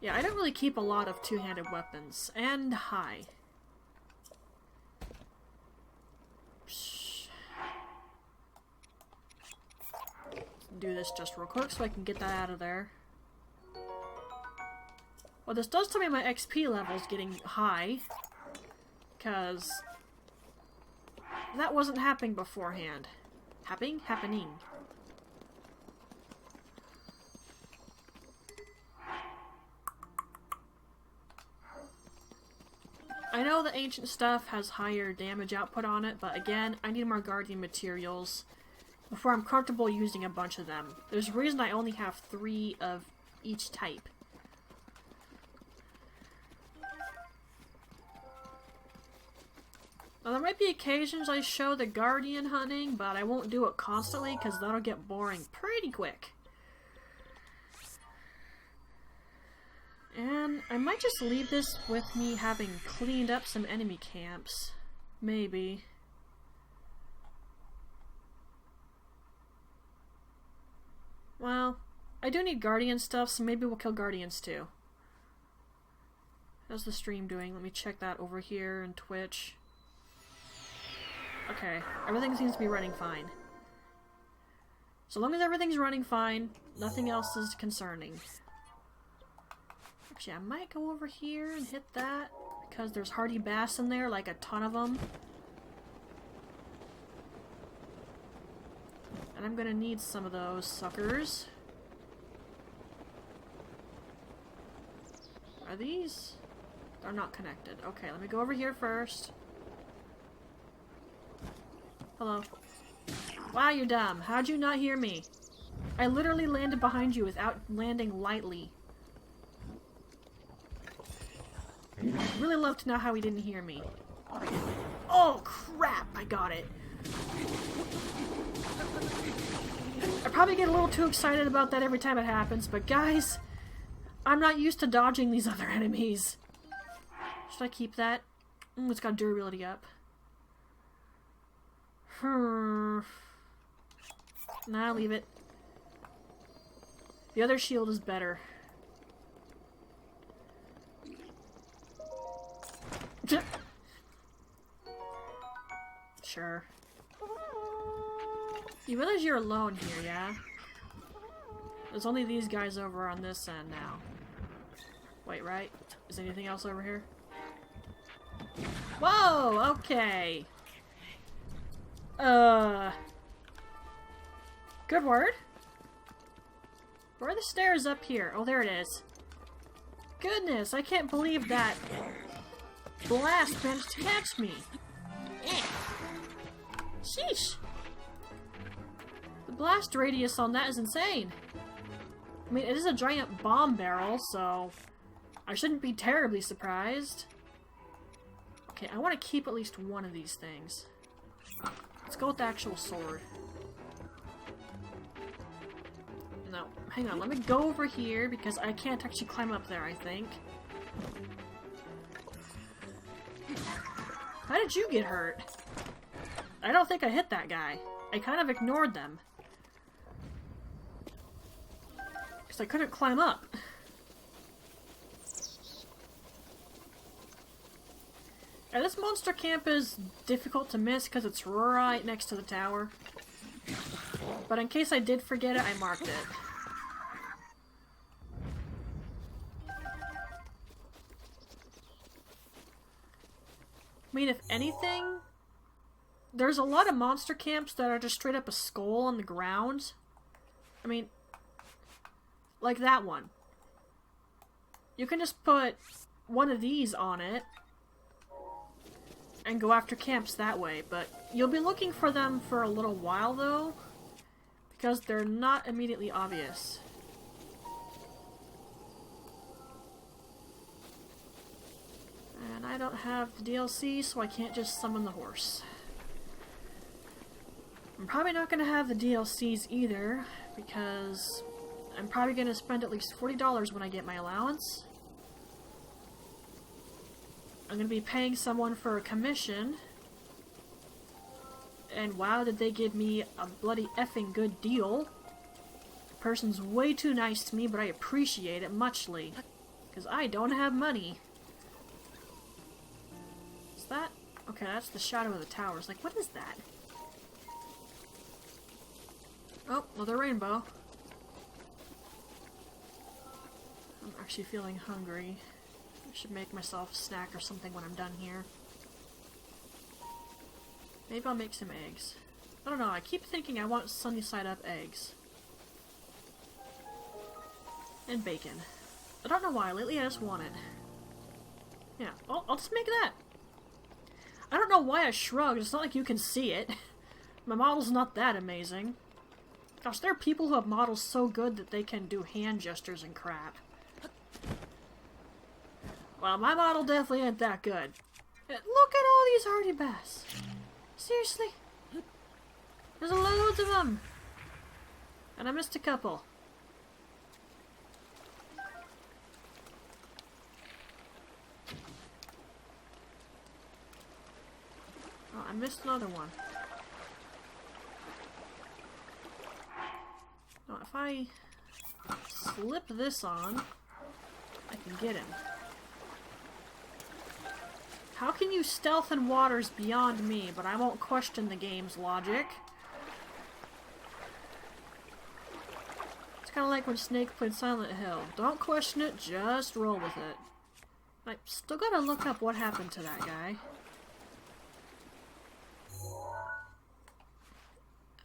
Yeah, I don't really keep a lot of two-handed weapons. And high. Do this just real quick so I can get that out of there. Well, this does tell me my XP level is getting high, because that wasn't happening beforehand. Happening? I know the ancient stuff has higher damage output on it, but again, I need more guardian materials before I'm comfortable using a bunch of them. There's a reason I only have 3 of each type. Now, there might be occasions I show the guardian hunting, but I won't do it constantly because that'll get boring pretty quick. And I might just leave this with me having cleaned up some enemy camps. Maybe. Well, I do need guardian stuff, so maybe we'll kill guardians too. How's the stream doing? Let me check that over here in Twitch. Okay, everything seems to be running fine. So long as everything's running fine, nothing else is concerning. Actually, I might go over here and hit that, because there's hardy bass in there, like a ton of them. And I'm gonna need some of those suckers. Are these? They're not connected. Okay, let me go over here first. Hello. Wow, you're dumb. How'd you not hear me? I literally landed behind you without landing lightly. I'd really love to know how he didn't hear me. Oh, crap! I got it. I probably get a little too excited about that every time it happens, but guys, I'm not used to dodging these other enemies. Should I keep that? It's got durability up. Nah, leave it. The other shield is better. Sure. You realize you're alone here, yeah? There's only these guys over on this end now. Wait, right? Is anything else over here? Whoa! Okay! Good word? Where are the stairs up here? Oh, there it is. goodness, I can't believe that blast managed to catch me. Sheesh. The blast radius on that is insane. I mean, it is a giant bomb barrel, so I shouldn't be terribly surprised. Okay, I want to keep at least one of these things. Let's go with the actual sword. No, hang on, let me go over here because I can't actually climb up there, I think. How did you get hurt? I don't think I hit that guy. I kind of ignored them. Because I couldn't climb up. And this monster camp is difficult to miss because it's right next to the tower. But in case I did forget it, I marked it. I mean, if anything, there's a lot of monster camps that are just straight up a skull on the ground. I mean, like that one. You can just put one of these on it and go after camps that way, but you'll be looking for them for a little while though, because they're not immediately obvious. And I don't have the DLC, so I can't just summon the horse. I'm probably not going to have the DLCs either, because I'm probably going to spend at least $40 when I get my allowance. I'm going to be paying someone for a commission. And wow, did they give me a bloody effing good deal. The person's way too nice to me, but I appreciate it muchly. Because I don't have money. Is that? Okay, that's the shadow of the towers. Like, what is that? Oh, another rainbow. I'm actually feeling hungry. I should make myself a snack or something when I'm done here. Maybe I'll make some eggs. I don't know, I keep thinking I want sunny side up eggs. And bacon. I don't know why, lately I just want it. Yeah, I'll just make that. I don't know why I shrugged, it's not like you can see it. My model's not that amazing. Gosh, there are people who have models so good that they can do hand gestures and crap. Well, my model definitely ain't that good. Look at all these hardy bass. Seriously? There's loads of them. And I missed a couple. Oh, I missed another one. Oh, if I slip this on, I can get him. How can you stealth in waters beyond me, but I won't question the game's logic? It's kind of like when Snake played Silent Hill. Don't question it, just roll with it. I still gotta look up what happened to that guy.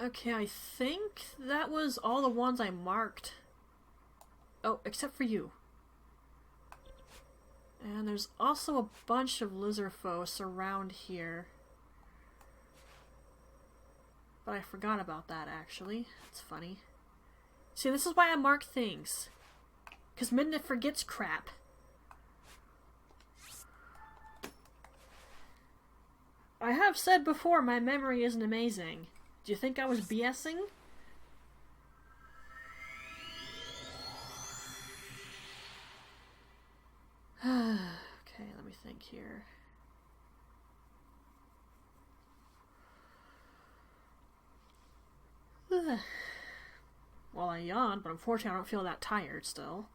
Okay, I think that was all the ones I marked. Oh, except for you. And there's also a bunch of Lizardfolk around here. But I forgot about that, actually. It's funny. See, this is why I mark things. Because Midna forgets crap. I have said before, my memory isn't amazing. Do you think I was BSing? Okay, let me think here. Well, I yawned, but unfortunately I don't feel that tired still.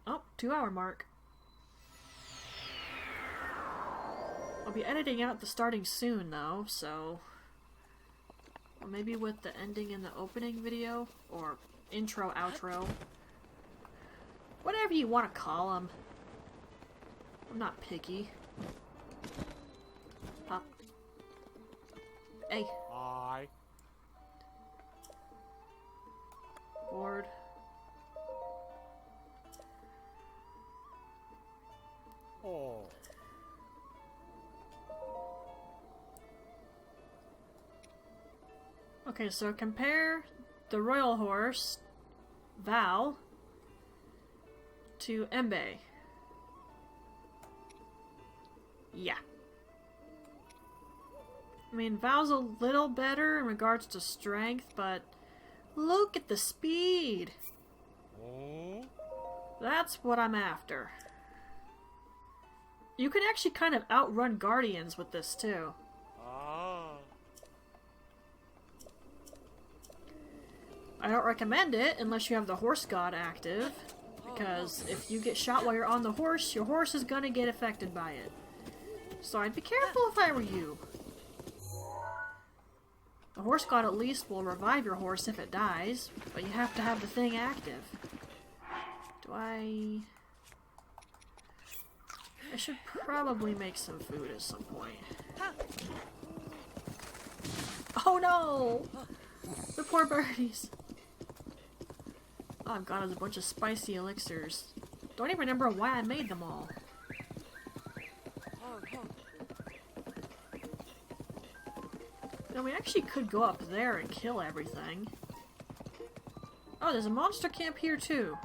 Oh, 2-hour mark. I'll be editing out the starting soon, though, so... Or maybe with the ending in the opening video? Or intro, outro. Whatever you want to call them. I'm not picky. Pop. Hey. Hi. Board. Okay, so compare the royal horse, Val, to Embe. Yeah. I mean, Val's a little better in regards to strength, but look at the speed! That's what I'm after. You can actually kind of outrun Guardians with this, too. I don't recommend it unless you have the horse god active, because if you get shot while you're on the horse, your horse is gonna get affected by it. So I'd be careful if I were you. The horse god at least will revive your horse if it dies, but you have to have the thing active. I should probably make some food at some point. Oh no! The poor birdies! Oh god, there's a bunch of spicy elixirs. Don't even remember why I made them all. Now we actually could go up there and kill everything. Oh, there's a monster camp here too.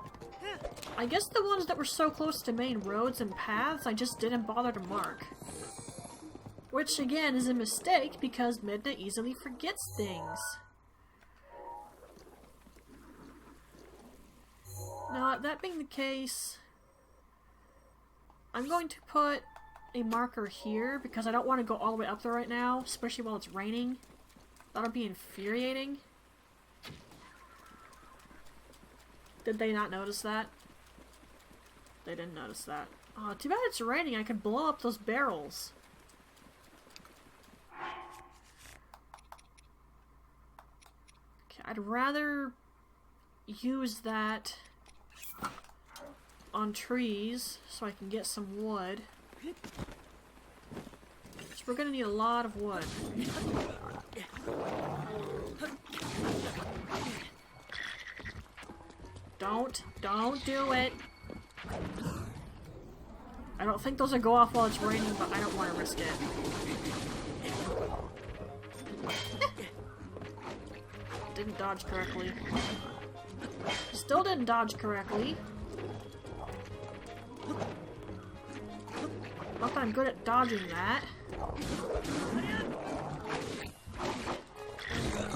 I guess the ones that were so close to main roads and paths I just didn't bother to mark. Which again is a mistake because Midna easily forgets things. Now, that being the case, I'm going to put a marker here because I don't want to go all the way up there right now, especially while it's raining. That'll be infuriating. Did they not notice that? They didn't notice that. Oh, too bad it's raining. I could blow up those barrels. Okay, I'd rather use that on trees so I can get some wood. So we're gonna need a lot of wood. Don't do it! I don't think those will go off while it's raining, but I don't want to risk it. Didn't dodge correctly. Still didn't dodge correctly. Not that I'm good at dodging that.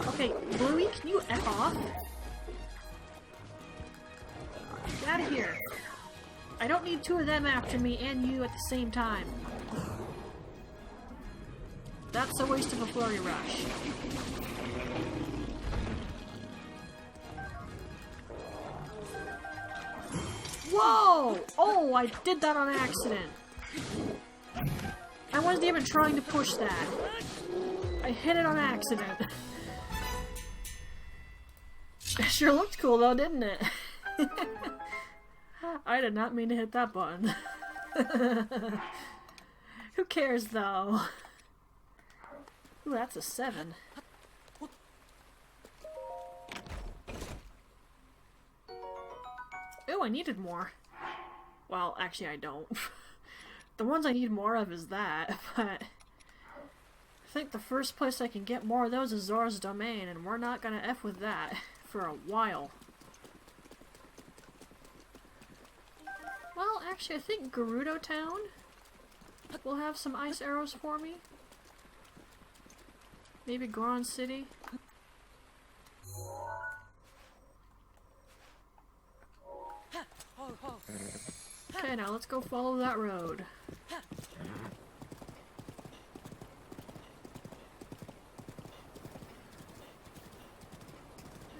Okay, Bluey, can you F off? Get out of here. I don't need two of them after me and you at the same time. That's a waste of a flurry rush. Whoa! Oh, I did that on accident. I wasn't even trying to push that. I hit it on accident. It sure looked cool though, didn't it? I did not mean to hit that button. Who cares though? Ooh, that's a 7. Ooh, I needed more. Well, actually I don't. The ones I need more of is that, but I think the first place I can get more of those is Zora's Domain, and we're not gonna F with that for a while. Well, actually I think Gerudo Town will have some ice arrows for me. Maybe Goron City. Okay, now let's go follow that road.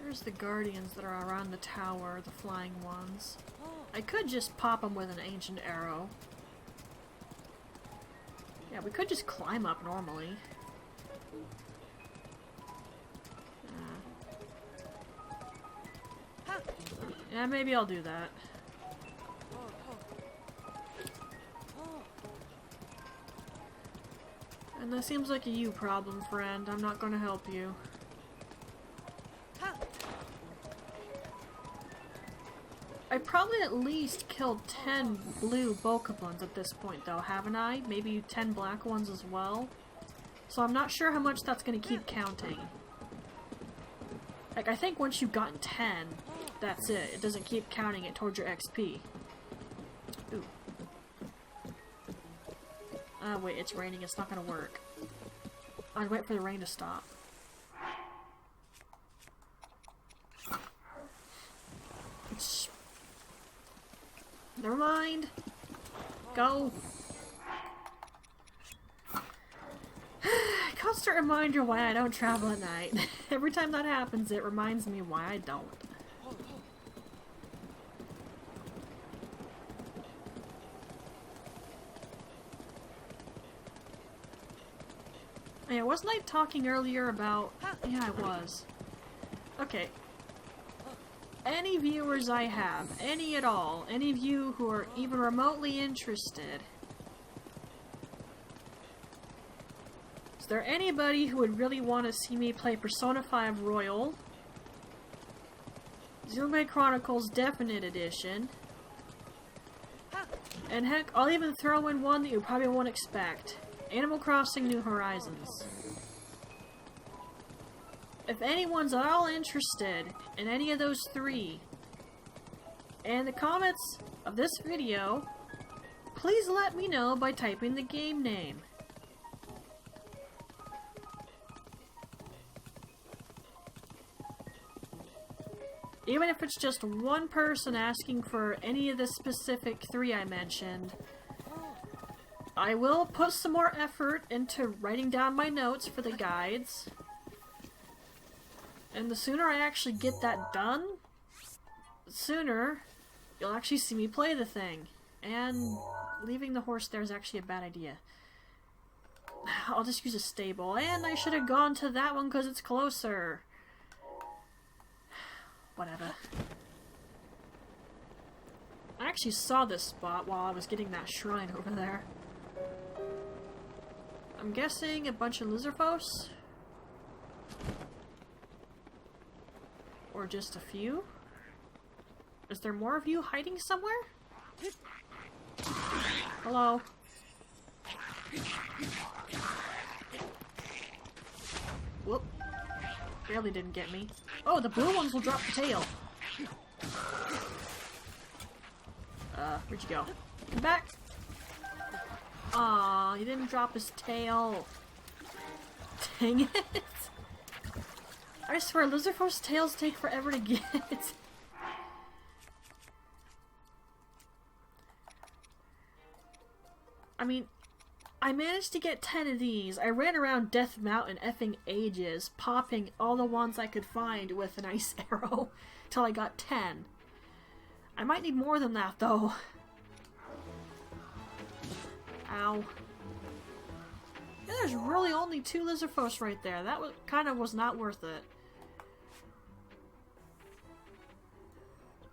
There's the guardians that are around the tower, the flying ones. I could just pop them with an ancient arrow. Yeah, we could just climb up normally. Yeah, maybe I'll do that. And that seems like a you problem, friend. I'm not gonna help you. I probably at least killed 10 blue Bokoblins at this point though, haven't I? Maybe 10 black ones as well. So I'm not sure how much that's gonna keep counting. Like, I think once you've gotten 10, that's it. It doesn't keep counting it towards your XP. Ooh. Oh, wait, it's raining. It's not gonna work. I'd wait for the rain to stop. Never mind. Go. Constant reminder why I don't travel at night. Every time that happens, it reminds me why I don't. Yeah, wasn't I talking earlier about... Yeah, I was. Okay. Any viewers I have, any at all, any of you who are even remotely interested, is there anybody who would really want to see me play Persona 5 Royal, Xenoblade Chronicles Definite Edition, and heck, I'll even throw in one that you probably won't expect, Animal Crossing New Horizons. If anyone's at all interested in any of those three, in the comments of this video, please let me know by typing the game name. Even if it's just one person asking for any of the specific three I mentioned, I will put some more effort into writing down my notes for the guides. And the sooner I actually get that done, the sooner you'll actually see me play the thing. And leaving the horse there is actually a bad idea. I'll just use a stable. And I should have gone to that one because it's closer. Whatever. I actually saw this spot while I was getting that shrine over there. I'm guessing a bunch of Lizarphos? Or just a few? Is there more of you hiding somewhere? Hello? Whoop. Barely didn't get me. Oh, the blue ones will drop the tail. Where'd you go? Come back! Aw, he didn't drop his tail. Dang it! I swear, Lizarphos tails take forever to get. I mean, I managed to get 10 of these. I ran around Death Mountain effing ages, popping all the ones I could find with an ice arrow, till I got 10. I might need more than that, though. Ow. Yeah, there's really only 2 Lizarphos right there. That was kind of was not worth it.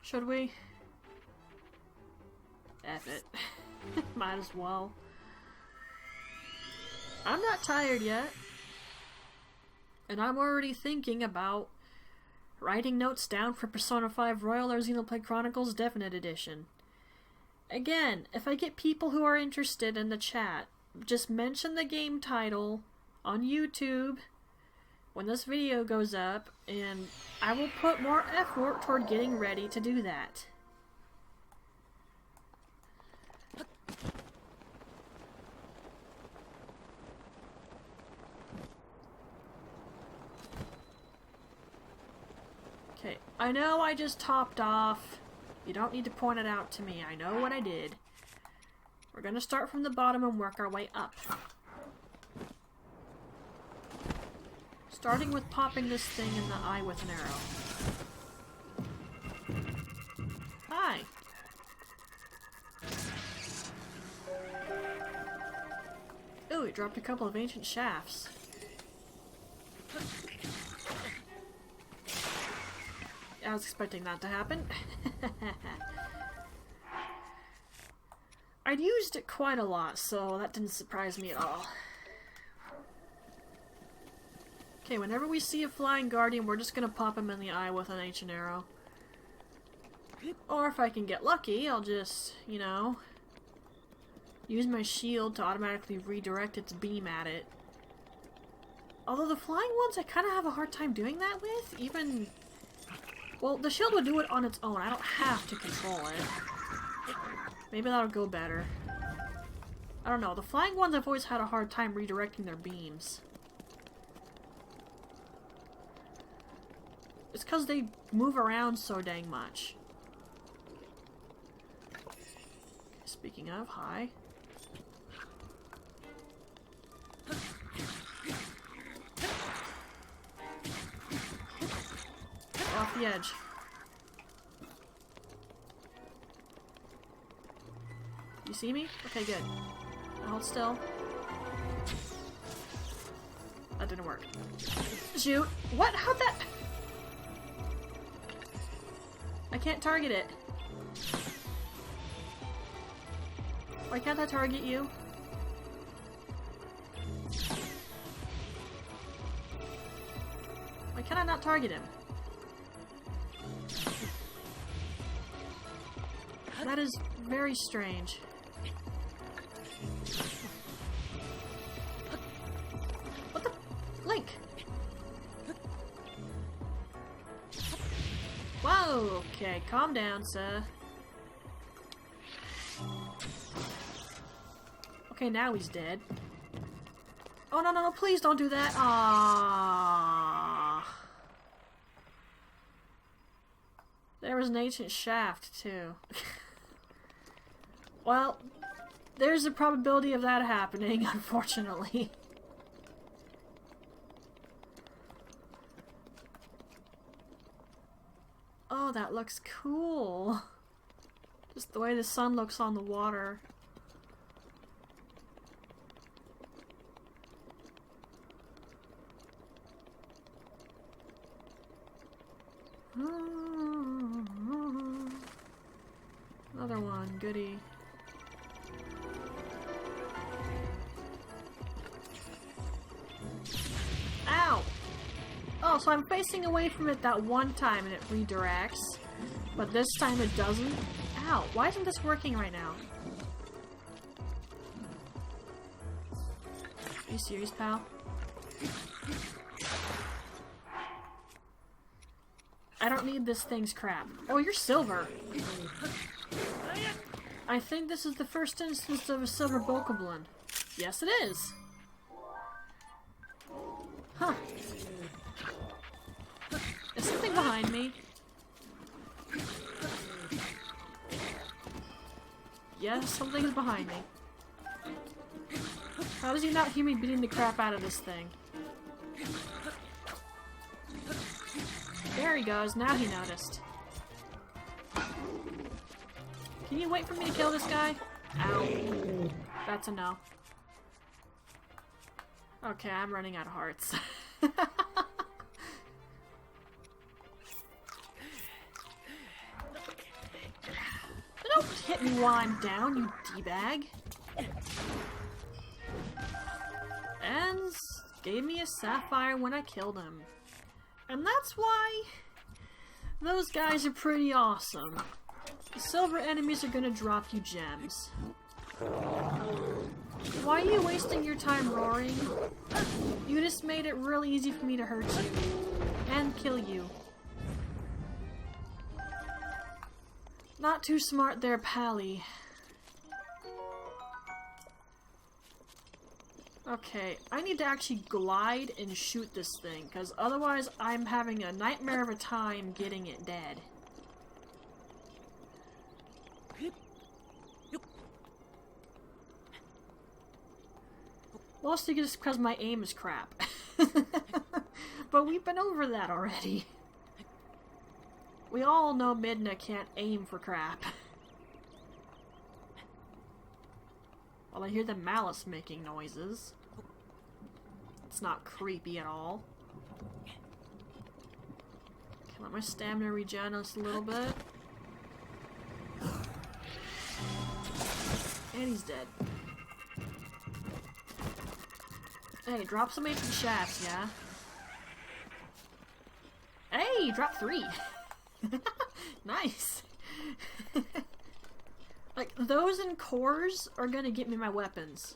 Should we? F it. Might as well. I'm not tired yet. And I'm already thinking about writing notes down for Persona 5 Royal or Xenoblade Chronicles Definite Edition. Again, if I get people who are interested in the chat, just mention the game title on YouTube when this video goes up, and I will put more effort toward getting ready to do that. Okay, I know I just topped off. You don't need to point it out to me. I know what I did. We're gonna start from the bottom and work our way up. Starting with popping this thing in the eye with an arrow. Hi! Ooh, it dropped a couple of ancient shafts. I was expecting that to happen. I'd used it quite a lot, so that didn't surprise me at all. Okay, whenever we see a flying guardian, we're just gonna pop him in the eye with an ancient arrow. Or if I can get lucky, I'll just, you know, use my shield to automatically redirect its beam at it. Although the flying ones I kind of have a hard time doing that with, even Well, the shield would do it on its own. I don't have to control it. Maybe that'll go better. I don't know. The flying ones I've always had a hard time redirecting their beams. It's because they move around so dang much. Speaking of, hi. Off the edge. You see me? Okay, good. Hold still. That didn't work. Shoot! What? How'd that... I can't target it. Why can't I target you? Why can I not target him? That is very strange. What the... Link! Whoa! Okay, calm down, sir. Okay, now he's dead. Oh, no, no, no, please don't do that! Ah. There was an ancient shaft, too. Well, there's a probability of that happening, unfortunately. Oh, that looks cool. Just the way the sun looks on the water. Another one, goody. Ow! Oh, so I'm facing away from it that one time and it redirects, but this time it doesn't? Ow, why isn't this working right now? Are you serious, pal? I don't need this thing's crap. Oh, you're silver! I think this is the first instance of a silver bokoblin. Yes, it is! Huh. Is something behind me? Yes, something is behind me. How does he not hear me beating the crap out of this thing? There he goes, now he noticed. Can you wait for me to kill this guy? Ow. That's a no. Okay, I'm running out of hearts. Don't hit me while I'm down, you D-bag. And gave me a sapphire when I killed him. And that's why those guys are pretty awesome. The silver enemies are gonna drop you gems. Why are you wasting your time roaring? You just made it real easy for me to hurt you. And kill you. Not too smart there, Pally. Okay, I need to actually glide and shoot this thing, because otherwise I'm having a nightmare of a time getting it dead. Mostly just because my aim is crap. But we've been over that already. We all know Midna can't aim for crap. Well, I hear the malice making noises. It's not creepy at all. Okay, let my stamina regen us a little bit. And he's dead. Hey, drop some ancient shafts, yeah? Hey, drop 3! Nice! Like, those and cores are gonna get me my weapons.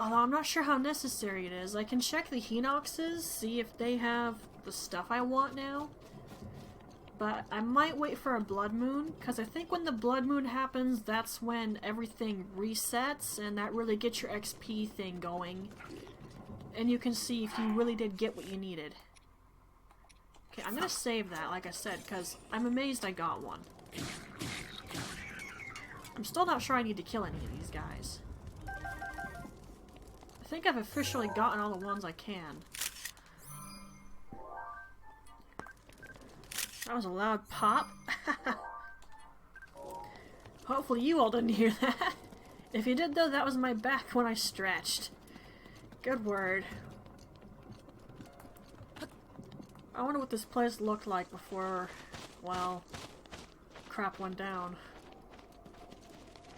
Although I'm not sure how necessary it is. I can check the Hinoxes, see if they have the stuff I want now. But I might wait for a blood moon, because I think when the blood moon happens, that's when everything resets, and that really gets your XP thing going. And you can see if you really did get what you needed. Okay, I'm gonna save that, like I said, because I'm amazed I got one. I'm still not sure I need to kill any of these guys. I think I've officially gotten all the ones I can. That was a loud pop. Hopefully you all didn't hear that. If you did though, that was my back when I stretched. Good word. I wonder what this place looked like before, well, crap went down.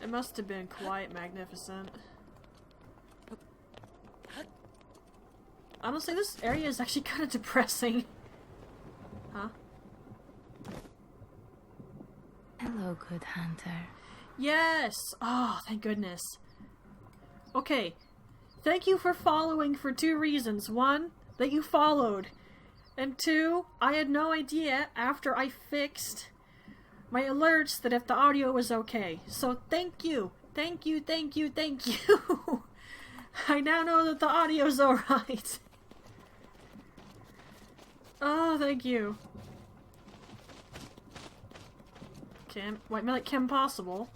It must have been quite magnificent. Honestly, this area is actually kind of depressing. Huh? Hello, good hunter. Yes! Oh, thank goodness. Okay. Thank you for following for 2 reasons. 1, that you followed. And 2, I had no idea after I fixed my alerts that if the audio was okay. So thank you. Thank you, thank you, thank you. I now know that the audio's alright. Oh, thank you. Kim, wait, like Kim Possible.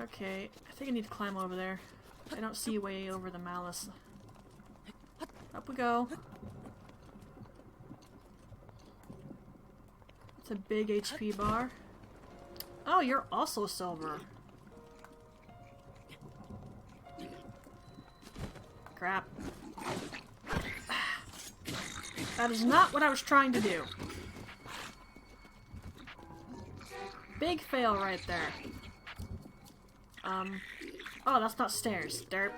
Okay, I think I need to climb over there. I don't see way over the malice. Up we go. It's a big HP bar. Oh, you're also silver. Crap. That is not what I was trying to do. Big fail right there. Oh, that's not stairs. Derp.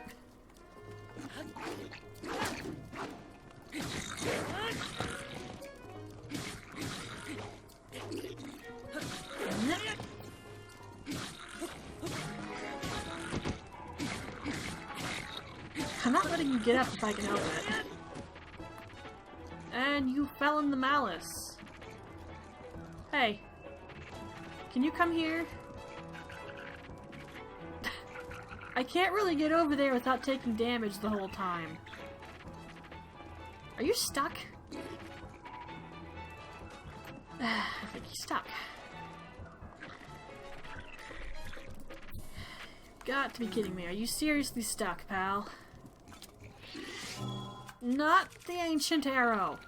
I'm not letting you get up if I can help it. And you fell in the malice. Hey. Can you come here? I can't really get over there without taking damage the whole time. Are you stuck? I think he's stuck. Got to be kidding me. Are you seriously stuck, pal? Not the ancient arrow.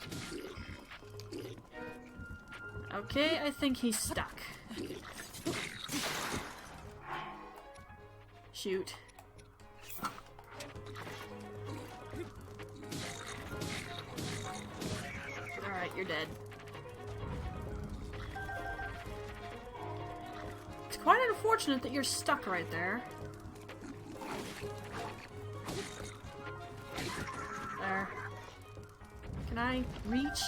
Okay, I think he's stuck. Shoot. Alright, you're dead. It's quite unfortunate that you're stuck right there. There. Can I reach?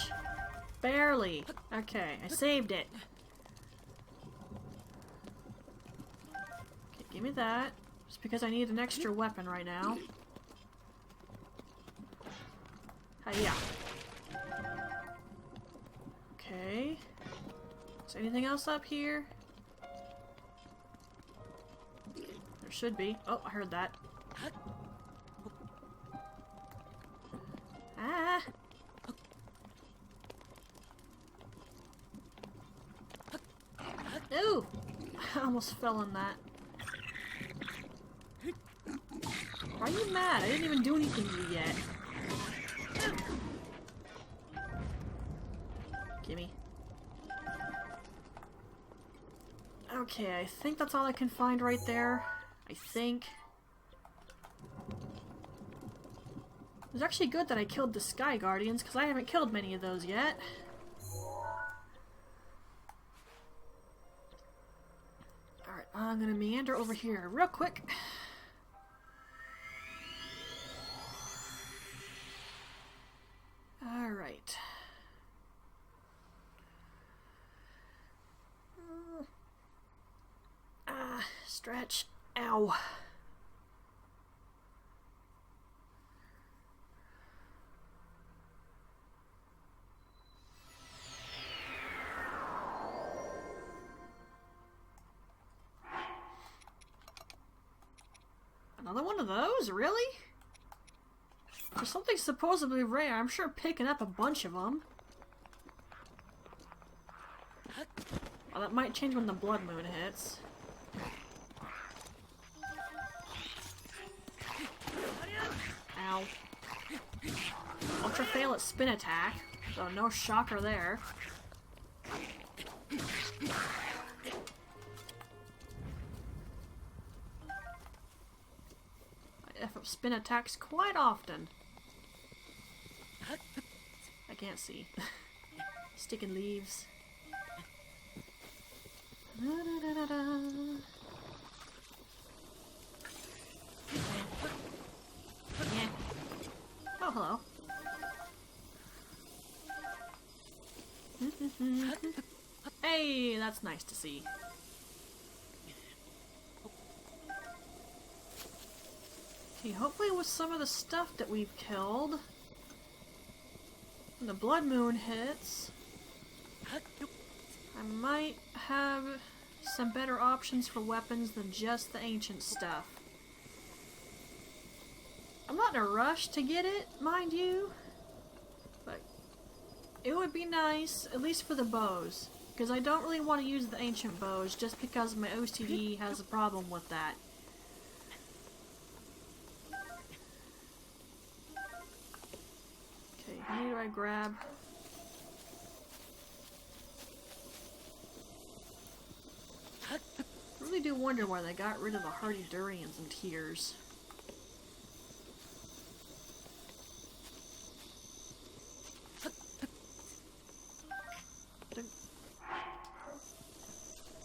Barely. Okay, I saved it. Okay, give me that. Just because I need an extra weapon right now. Hiya. Okay. Is there anything else up here? There should be. Oh, I heard that. Ah! Ooh! I almost fell in that. Why are you mad? I didn't even do anything to you yet. Gimme. Okay, I think that's all I can find right there. I think. It was actually good that I killed the Sky Guardians, because I haven't killed many of those yet. Alright, I'm gonna meander over here real quick. Alright. Stretch. Ow. Another one of those? Really? For something supposedly rare, I'm sure picking up a bunch of them. Well, that might change when the blood moon hits. Ow. Ultra fail at spin attack, so no shocker there. I F up spin attacks quite often. I can't see. Sticking leaves. Da, da, da, da, da. Yeah. Oh, hello. Hey, that's nice to see. Okay, hopefully with some of the stuff that we've killed, when the blood moon hits, I might have some better options for weapons than just the ancient stuff. I'm not in a rush to get it, mind you, but it would be nice, at least for the bows, because I don't really want to use the ancient bows just because my OCD has a problem with that. Okay, who do I grab? I really do wonder why they got rid of the hardy durians and tears.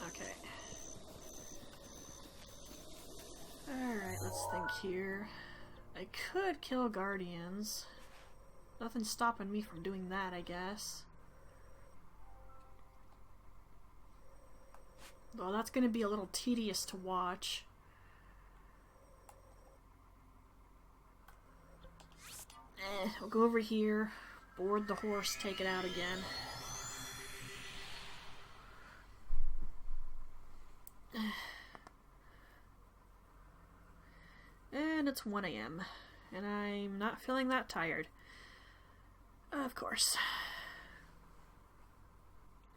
Okay. Alright, let's think here. I could kill guardians. Nothing's stopping me from doing that, I guess. Well, that's going to be a little tedious to watch. We'll go over here, board the horse, take it out again. And it's 1 AM, and I'm not feeling that tired. Of course.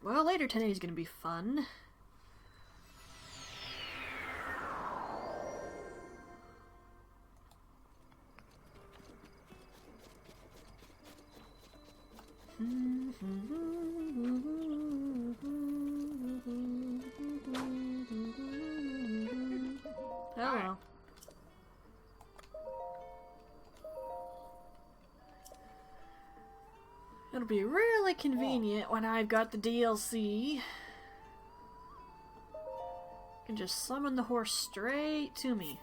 Well, later today's gonna be fun. Hello. It'll be really convenient when I've got the DLC. I can just summon the horse straight to me.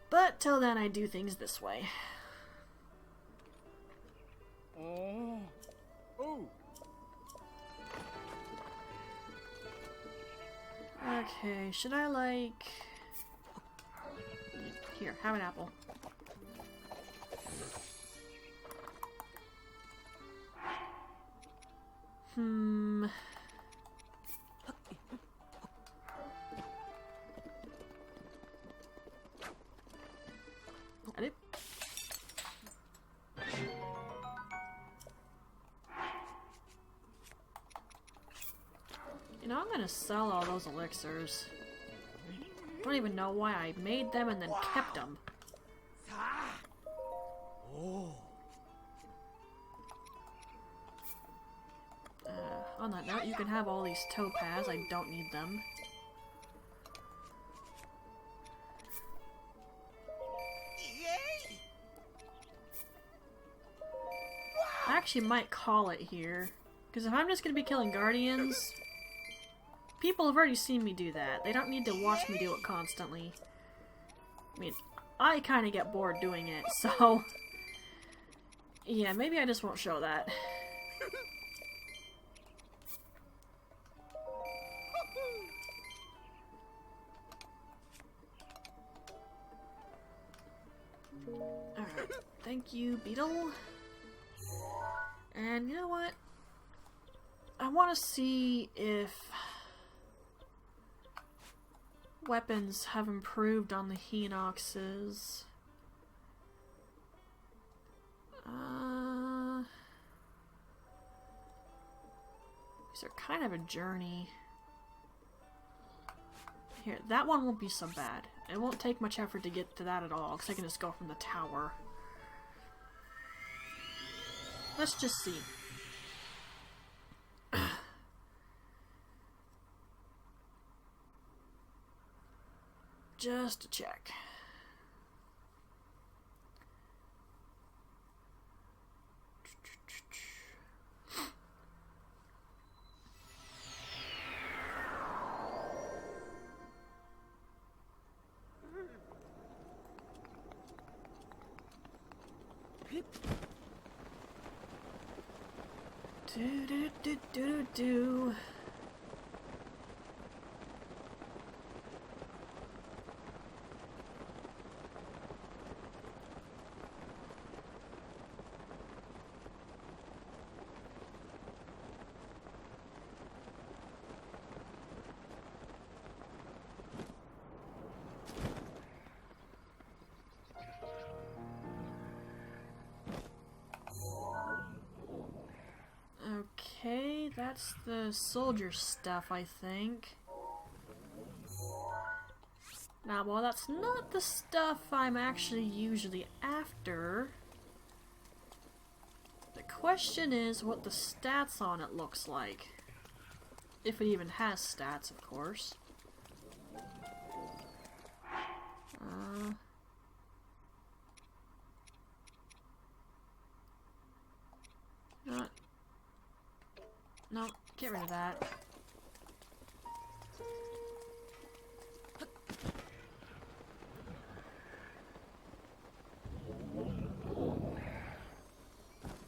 But till then, I do things this way. Okay, should I like... Here, have an apple. Got it. You know, I'm gonna sell all those elixirs. I don't even know why I made them and then kept them. On that note, you can have all these topaz. I don't need them. I actually might call it here. Because if I'm just going to be killing guardians, people have already seen me do that. They don't need to watch me do it constantly. I mean, I kind of get bored doing it, so... Yeah, maybe I just won't show that. Thank you, Beetle. And you know what? I want to see if weapons have improved on the Hinoxes. These are kind of a journey. Here, that one won't be so bad. It won't take much effort to get to that at all, because I can just go from the tower. Let's just see. Just to check. Do. Okay, that's the soldier stuff, I think. Now, while that's not the stuff I'm actually usually after, the question is what the stats on it looks like. If it even has stats, of course. No, get rid of that.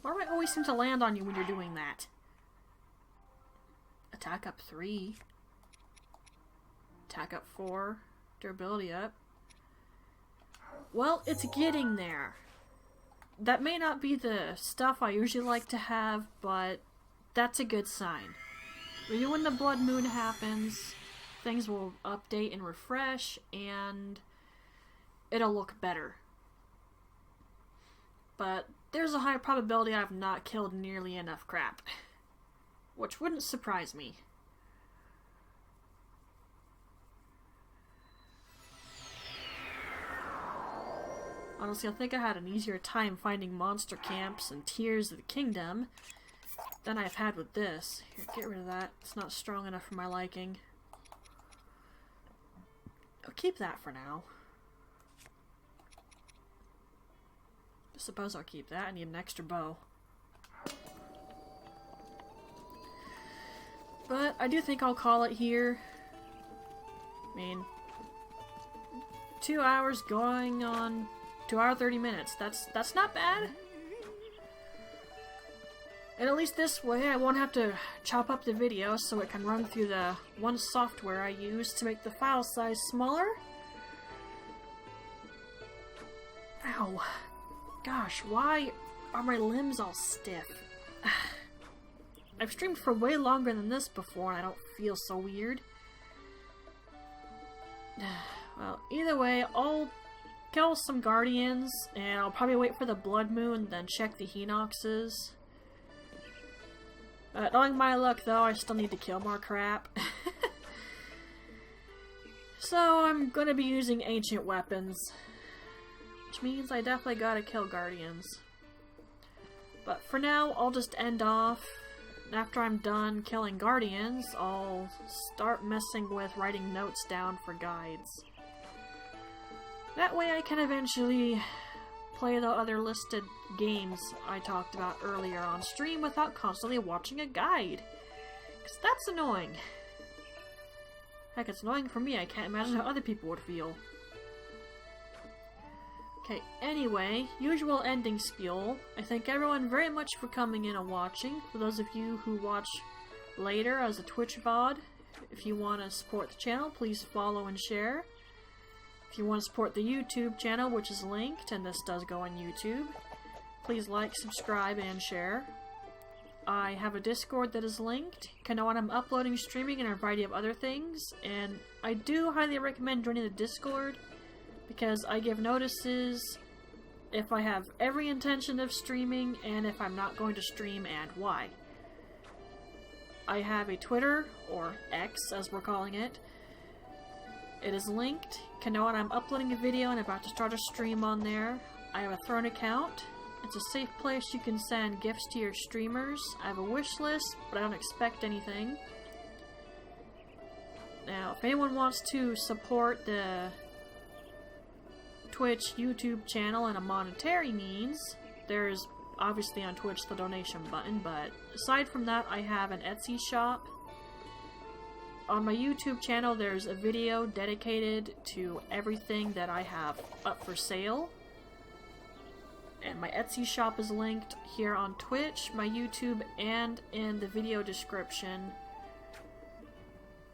Why do I always seem to land on you when you're doing that? Attack up 3. Attack up 4. Durability up. Well, it's getting there. That may not be the stuff I usually like to have, but that's a good sign. Maybe when the blood moon happens, things will update and refresh, and it'll look better. But there's a high probability I've not killed nearly enough crap. Which wouldn't surprise me. Honestly, I think I had an easier time finding monster camps and Tears of the Kingdom than I've had with this. Here, get rid of that. It's not strong enough for my liking. I'll keep that for now. I suppose I'll keep that. I need an extra bow. But I do think I'll call it here. I mean, 2 hours going on 2 hours 30 minutes. That's not bad. And at least this way I won't have to chop up the video so it can run through the one software I use to make the file size smaller. Ow. Gosh, why are my limbs all stiff? I've streamed for way longer than this before and I don't feel so weird. Well, either way, I'll kill some guardians and I'll probably wait for the blood moon, then check the Hinoxes. Knowing my luck, though, I still need to kill more crap. So I'm gonna be using ancient weapons. Which means I definitely gotta kill guardians. But for now, I'll just end off. After I'm done killing guardians, I'll start messing with writing notes down for guides. That way I can eventually play the other listed games I talked about earlier on stream without constantly watching a guide. Because that's annoying. Heck, it's annoying for me. I can't imagine how other people would feel. Okay, anyway, usual ending spiel. I thank everyone very much for coming in and watching. For those of you who watch later as a Twitch VOD, if you want to support the channel, please follow and share. If you want to support the YouTube channel, which is linked, and this does go on YouTube, please like, subscribe, and share. I have a Discord that is linked. You can know when I'm uploading, streaming, and a variety of other things. And I do highly recommend joining the Discord because I give notices if I have every intention of streaming and if I'm not going to stream and why. I have a Twitter, or X as we're calling it. It is linked. You can know when I'm uploading a video and about to start a stream on there. I have a Throne account. It's a safe place you can send gifts to your streamers. I have a wish list, but I don't expect anything. Now, if anyone wants to support the Twitch YouTube channel in a monetary means, there's obviously on Twitch the donation button, but aside from that, I have an Etsy shop. On my YouTube channel, there's a video dedicated to everything that I have up for sale. And my Etsy shop is linked here on Twitch, my YouTube, and in the video description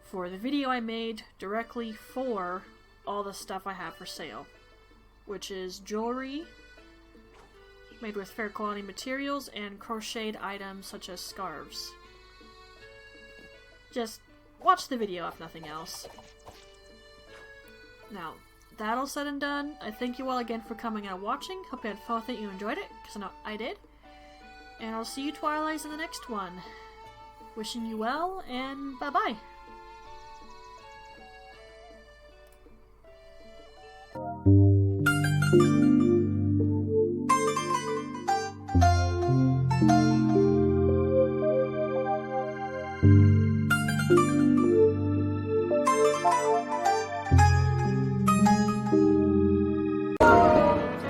for the video I made directly for all the stuff I have for sale, which is jewelry made with fair quality materials and crocheted items such as scarves. Just watch the video if nothing else. Now, that all said and done, I thank you all again for coming and watching. Hope you had fun with it, you enjoyed it, because I know I did. And I'll see you Twilights in the next one. Wishing you well, and bye-bye.